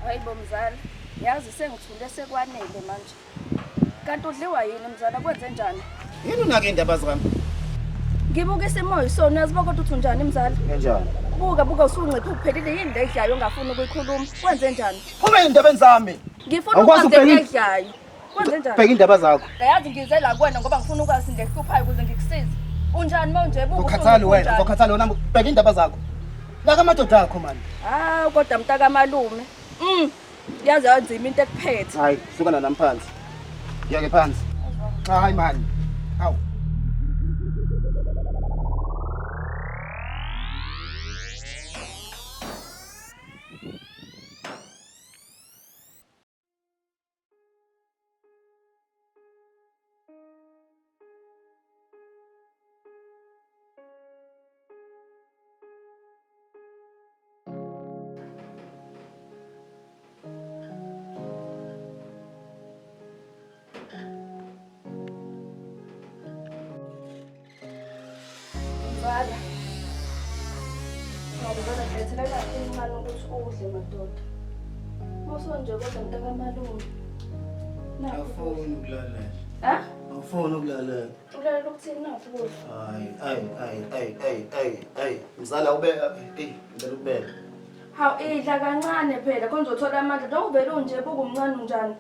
Hayibo mzala, yazi sengithule sekwanele manje. Kanti udliwa yini mzala, kwenze njani? Yini unake indaba zami? Ngibuka isimo yisona, uyazibuka kodwa uthi unjani mzala? Kanjani? Buka usunciphe uphelile yini le edlayo ongafuni ukuyikhuluma. Kwenze njani? Phuma indaba zami. Ngifuna ukwazi le edlayo. Kwenze njani? Bheka indaba zakho. Yazi ngize la kuwena ngoba ngifuna ukwazi ngehluphayo ukuze ngikusize. Unjani manje buka? Ukhathali wena, ukhathali wena. Bheka indaba zakho. Laka amadoda akho manje. Kodwa mntaka malume. Yazi yanzima into ekuphethe. Hayi, sukana nami phansi. Ngiyake phansi. Hayi mani. Hawu. ngihlela incane ukuthi udle madoda. Mose nje kodwa mntakamalungu. Awufuni ukulalela. Ha? Awufuni ukulalela. Ulalela ukuthini nathi kodwa? Hayi. Mzala ubeka, ngicela ubeka. Hawu idla kancane phela konje uthola amandla. Nokuvela unje buku umncane unjani?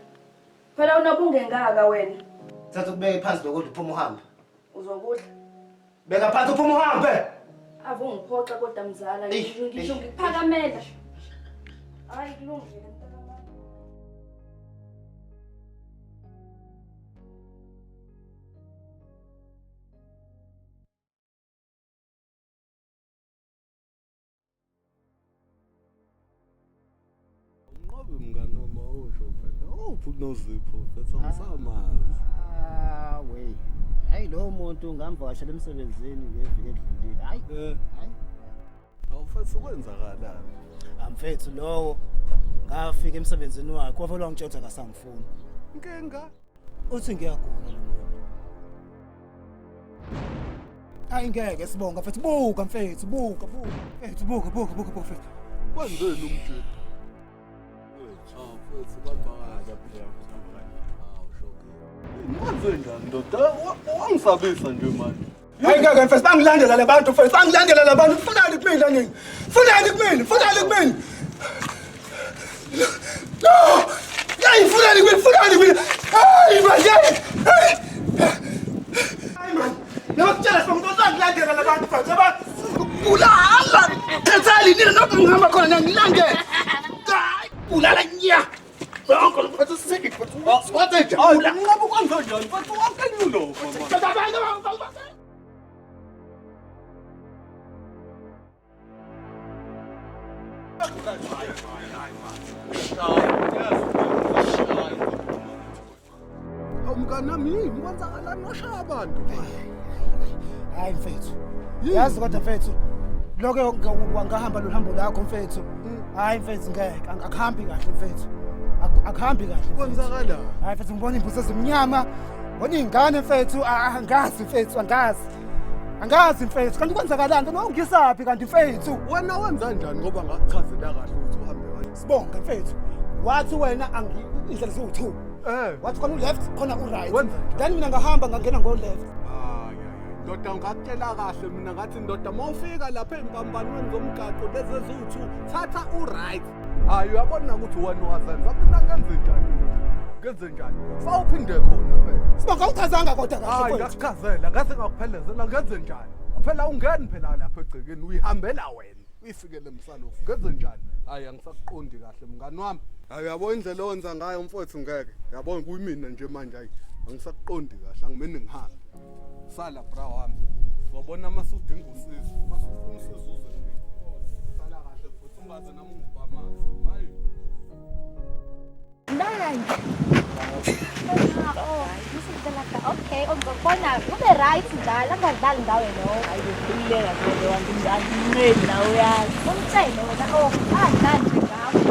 Phela unobungengaka wena. Thatha ukubeka phansi lokho uphuma uhambe. Uzokudla. Beka phansi uphuma uhambe. Ave ngiphoxa kodwa mzala ngisho ngikuphakamela. Hayi kulungile mntakamama. Unqobe mngani noma usho phela. Uphi uNozipho phethe angisamazi. We. Hayi lo muntu ngamvakashela emsebenzini ngeviki edlulile. Hayi. Awufethu kwenzakalani? Amfethu lowo ngafika emsebenzini wakhe wavelwa ngitshela akasangifuni. Inkinga Uthi ngiyagula lo muntu. Hayi ngeke sibonga mfethu buka mfethu buka. Mfethu buka mfethu. kwenzeni umjeni? Futhi bambakaza phela Manje njani ndoda? Wangisabisa nje manje. Hayi ngeke mfethu bangilandela labantu mfethu bangilandela labantu kufunani kumina nini? Funani kumina. No! Hayi funani kumina. Hayi manje. Hayi man. Ngiyakutshela sibongilandela labantu mfethu kulala. Khathali nina nokho ngihamba khona ngilandela. Hayi kulala nya. Bonke mfethu sike mfethu. Wathi nje ngabe kwenza njani? Mfethu wakenyulo mama. Umnganami yini kwenzakalani noshaya abantu? Hayi mfethu. Yazi kodwa mfethu lokho ngahamba lo hambo lakho mfethu. Hayi mfethu ngeke akuhambi kahle mfethu. Akuhambi kahle. Kwenzakalani? Hayi mfethu ngibona imbuzi ezimnyama. Bona ingane mfethu angazi mfethu angazi mfethu kanti kwenzakalani noma ungisaphi kanti mfethu Wena wenza njani ngoba ngakuchazela kahle ukuthi uhambe kahle? Sibonga mfethu wathi wena indlela ziwu2 wathi khona u-left khona u-right then mina ngahamba ngangena ngo-left ndoda ngakutshela kahle mina ngathi ndoda mawufika lapha empambanweni zomgaqo lezi eziwu2 thatha u-right. Hayi uyabona ukuthi wena wazenza mina ngenze njani sawuphinde khona phela Sibonga ukhazanga kodwa kahle hayi ngakuchazela ngase ngakuphelezela ngenze njani phela ungeni phela lapha egcekeni uyihambela wena uyifikele emsalofu ngenze njani. Hayi angisakuqondi kahle mngani wami. Hayi uyabona indlela owenza ngayo mfowethu ngeke uyabona kuyimina nje manje hayi angisakuqondi kahle angimene ngihambe sala bra wami wabona masudinga usizo masufuna usizo uze kimi sala kahle futhi ungaze nami ungibhamazi hayi Okay, ungibona ube right njalo angadlali ngawe lo. Ayikhululeka kodwa wantu ngiyamncedi nawe uyazi. Umtshele wena andlali ngawe.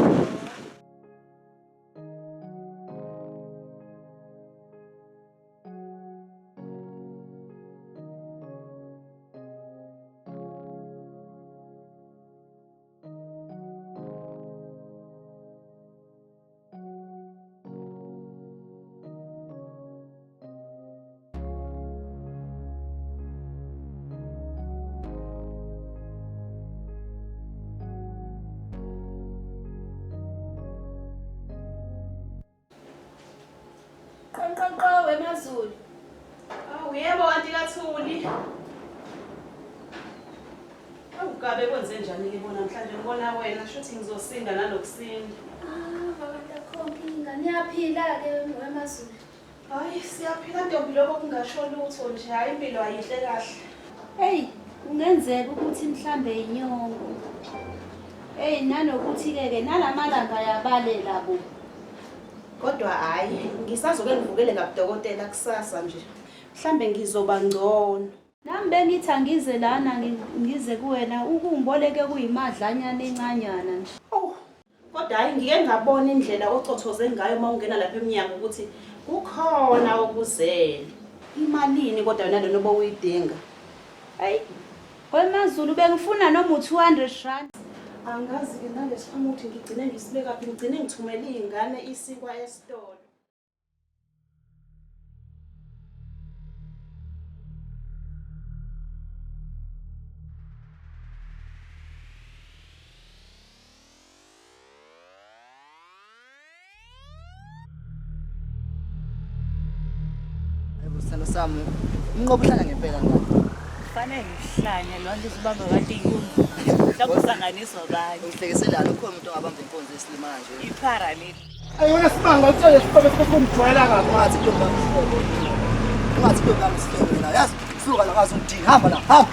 Qonqonqo wemazulu. Awu yebo anti kathuli. Awukabe kwenze njani ke bona namhlanje ngibona wena shuthi ngizosinda nalokusinda. Babantakhomkinga niyaphila-ke wemazulu. Hayi siyaphila ntombi lokho kungasho lutho nje hayi impilo ayihle kahle. Hey, kungenzeka ukuthi mhlambe inyongo. Hey nanokuthi-ke nalamalanga ayabalela bo. Kodwa hayi ngisazoke ngivukele ngabudokotela kusasa nje. Mhlambe ngizoba ngcono. Nami bengithi angize lana ngize kuwena ukungiboleke kuyimadlanyana encanyana nje. Oh, kodwa hayi ngike ngabona indlela ocothoze ngayo uma ungena lapha eminyango ukuthi kukhona okuzela. Imalini kodwa yona lento obuyidinga? Hayi, wemazulu bengifuna noma u200 rand. Angazi-ke nalesihamuthi ngigcine ngisibeka phi, ngigcine ngithumele iy'ngane isikwa esitolo. Sithando sami, inqobo uhlala ngempela ngani? Kufanele ngihlanye lonke sibamba kade iy'nkunzi. Mhlawumbe usanganiswa kanye. Ngihlekeselana ukhona umuntu ongabamba inkonzo yesilima nje. Iphara leli. Ayona simanga utshele isifobe sikumjwayela kabi. Ungathi intombi yami isifobe. Ungathi intombi yami isifobe la. Yazi, suka la ngazi ungidinga. Hamba la, hamba.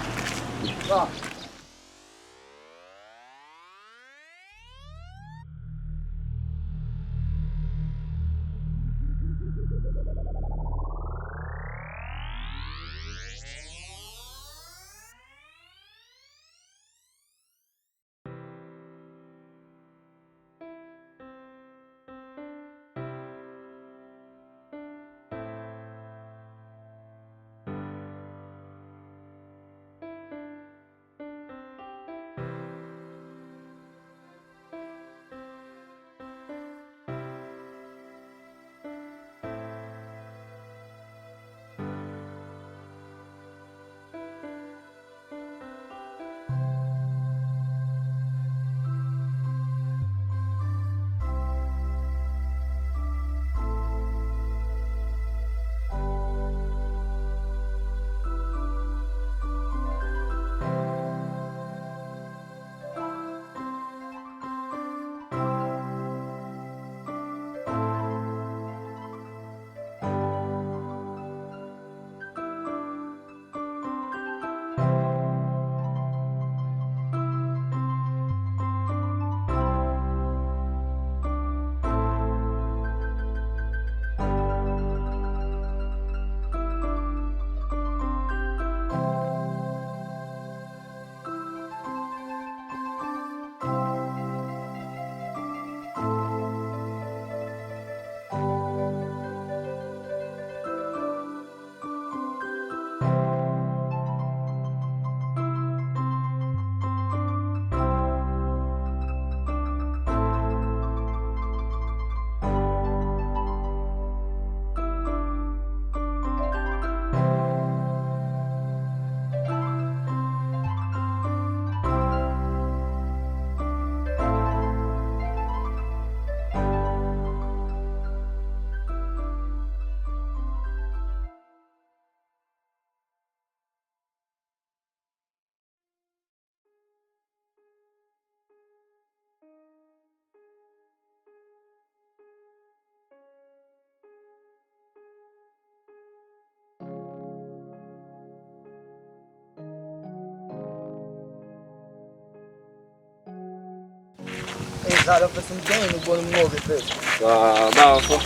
Zalo fez ngene ubona umnqobe phela. Bafo.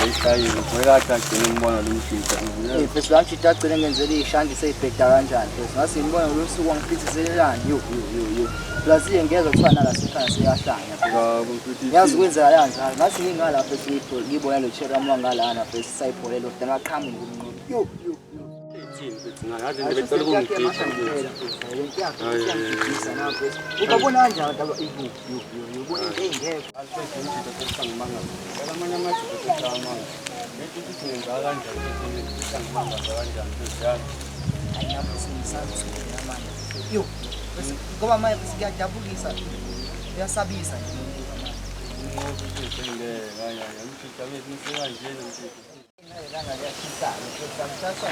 Ayishayile kwela kahle ngibona lo mshita. Phela la mshita agcine ngenzela ishandi seyibheda kanjani phela. Ngase ngibona lo suku wangiphithiselelani yo. Plus ngezwe kuthiwa nala sekhaya seyahlanya phela. Yazi kwenzeka kanjani. Ngathi ngingala phela siyiphola ngibona lo cherry amangala phela sayipholelo dana qhamu ngomnqobe. Yo. Ngathi ngibethola ukungidisha nje. Ubabona kanjani daba ibu ubona into engekho Alifethu umshita sesangimanga. Amanye amajudo sesayamanga. Lethi ukuthi ngenza kanjani ukuthi sangimanga kanjani sesiyami. Ayapho sinisazi sokuna manje. Yo. Ngoba manje siyajabulisa. Uyasabisa nje umuntu manje. Ngoba sesengeke ngaya umshita wethu nisekanjena umshita. Ngeke ngiyashisa. Sesangithatha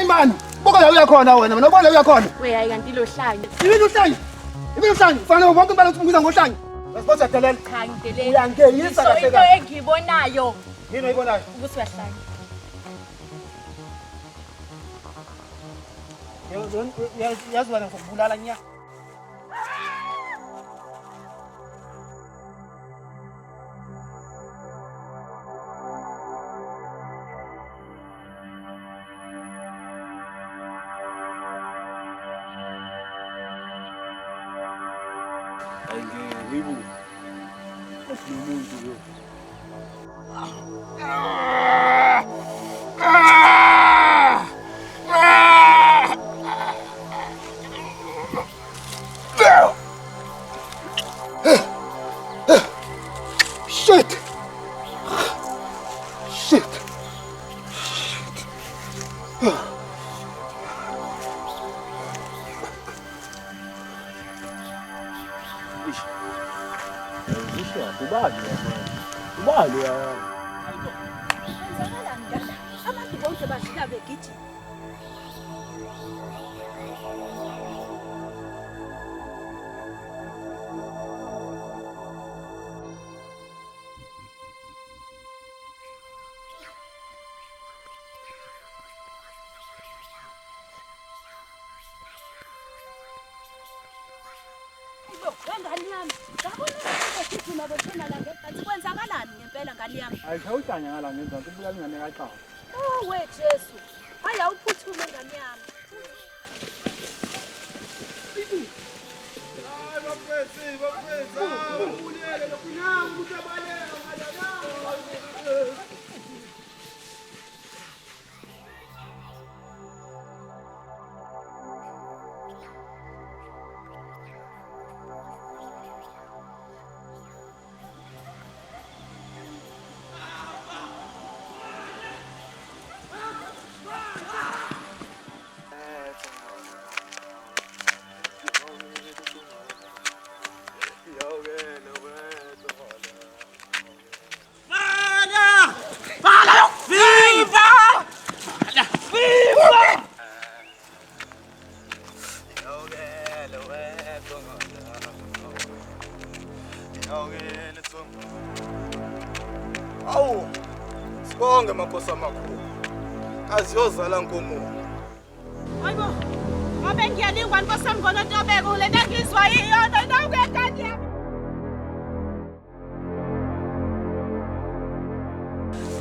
mani. Buka la uyakhona wena, mina ubona uyakhona. Weyayi kanti lo hlanye. Yini uhlanye? Yini uhlanye? Fanele wonke impela uthumbiza ngohlanye. Basiboza delela. Cha ngidelela. Uyangeyisa kahle into kahle. engiyibonayo Yini oyibonayo? ukuthi uyahlanya. Yazi wena ngikubulala nya. Wibu. Umuntu lo. Shit. Shit. Ubali ya. Abantu bonke bashika begijima. Ngani yami, ngabona ukuthi mabethena la ngeqhathi kwenzakalani ngempela ngani yami? Ayikawuhlanya ngala ngenza ukubulala ingane kaXaba. Oh we Jesu. Hayi awuphuthume ngani yami. Hayi bafethu, ubulele lokunanga ukuzabalela ngalana. Awu, sibonge makhosi amakhulu. Aziyozala nkomo. Hayibo. Ngabe ngiyalingwa nkosami ngolotobeko le nto ngizwa iyona nawukekanye yami.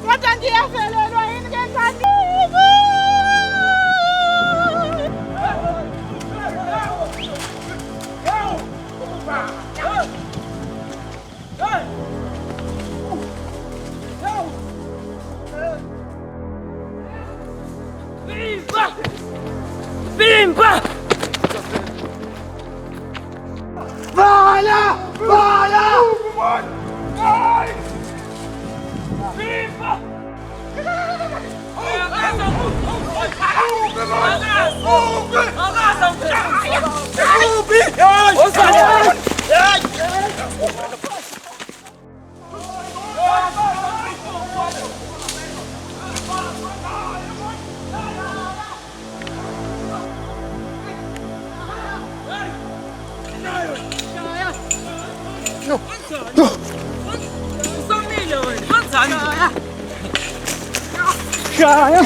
Kodwa ngiyavelelwa yini ngengane. Bimba! Bala! Bala! Bimba! No. No. Somile wena. Wenzani? Shaya.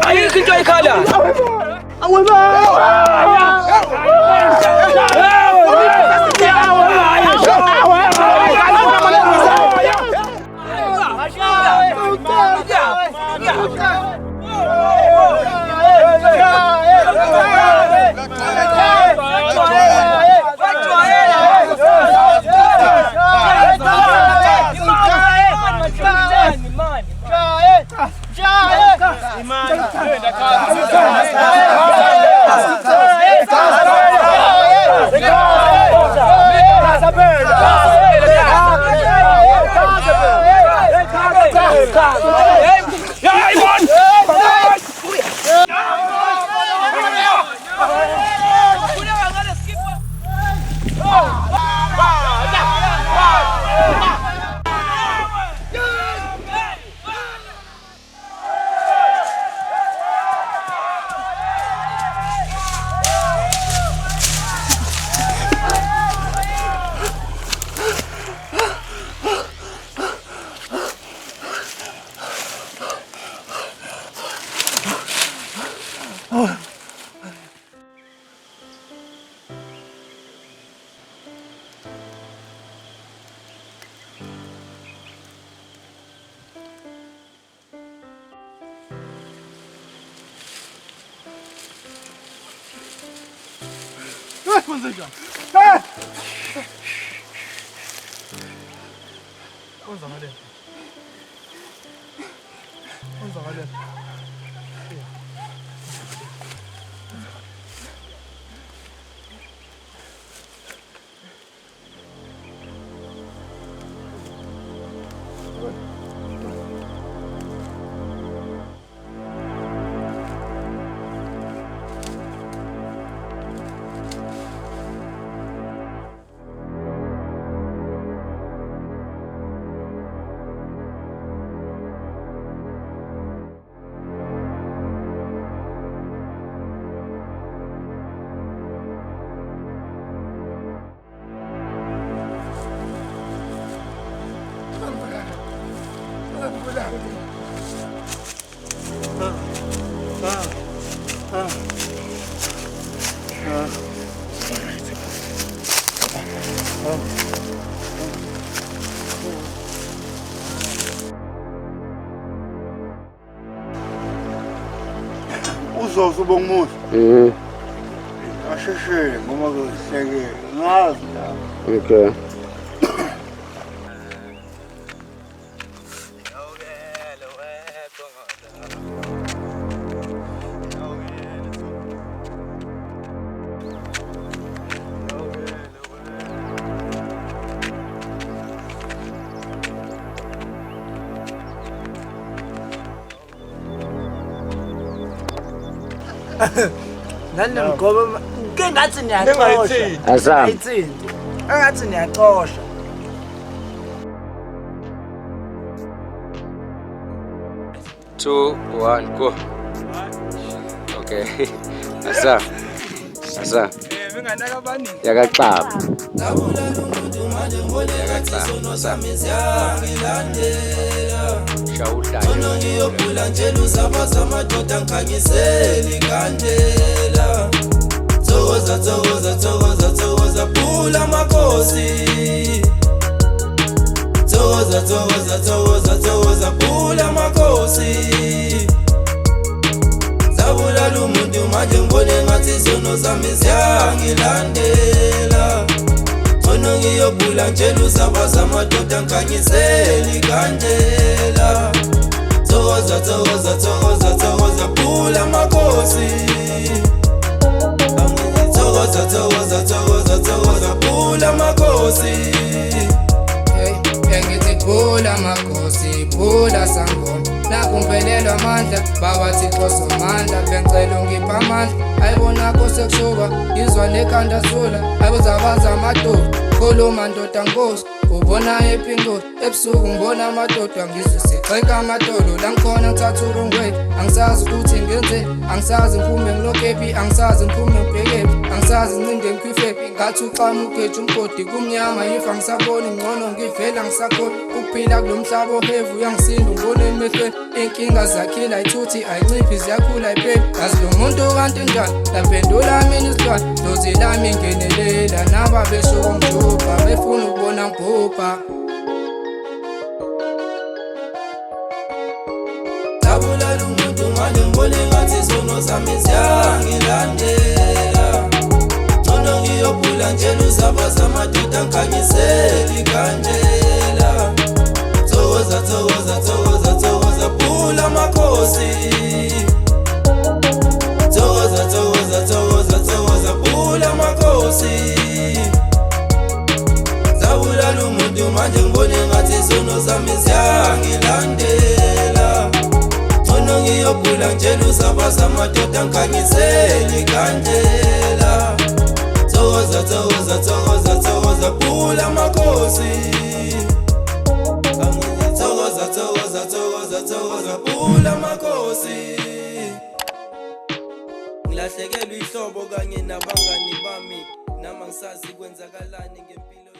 Ayikho into ayikhala. kwenze njani? Hey! Kwenzakaleni. Kwenzakaleni. Uzosuba ngomusa. Asheshele ngoba kuhlekile. Ngazi la. Okay. Nani mgoba ke ngathi niyacosha. Azam. Ayithinti. Engathi niyacosha. Two, one, go. Okay. Azam. Azam. Yakaxaba. ngiyogula nje luzabaza amadoda ngikhanyiseli kandela Thokoza thokoza thokoza thokoza phula amakhosi Thokoza thokoza thokoza thokoza phula amakhosi Zabulala umuntu manje ngibone ngathi izono zami ziyangilandela Ngono ngiyogula nje luzabaza amadoda ngikhanyiseli kandela Thokoza thokoza thokoza thokoza phula amakhosi Thokoza thokoza thokoza thokoza phula amakhosi Ngithi phula amakhosi phula sangoma Nakumpelelwa amandla bawathi Somandla bengicela ungipha amandla ayibona kusekushuba izwa lekhanda thula ayizabaza amadoda khuluma ndoda nkosi ubona epingo ebusuku ngibona amadoda ngizosixeka amadolo la ngikhona ngithatha urongwethu angisazi ukuthi ngenze angisazi ngiphume ngilokephi angisazi ngiphume ngibhekephi angisazi ncinde ngikhwifephi ngathi uqama ugeja umgodi kumnyama yifa ngisabona ngcono ngivela ngisakhona ukuphila kulomhlaba ohevu uyangisinda ngibona emehlweni inkinga zakhila ithuthi ayinciphi ziyakhula ipheli ngazi lo muntu kanti njani laphendula mina isilwane dozi lami ngenelela naba besho komjubha befuna ukubona ngibhubha Zabulala umuntu manje ngibone ngathi izono zami ziyangilandela Ngono ngiyogula nje luzabaza amadoda ngikhanyiseli kandela Thokoza thokoza thokoza thokoza phula amakhosi Thokoza thokoza thokoza thokoza phula amakhosi Zabulala umuntu manje ngibone ngathi izono zami ziyangilandela Ngono ngiyogula nje luzabaza amadoda ngikhanyiseli kandela Thokoza thokoza thokoza thokoza phula amakhosi Thokoza thokoza thokoza thokoza phula amakhosi Ngilahlekelwe ihlobo kanye nabangani bami nama ngisazi kwenzakalani ngempilo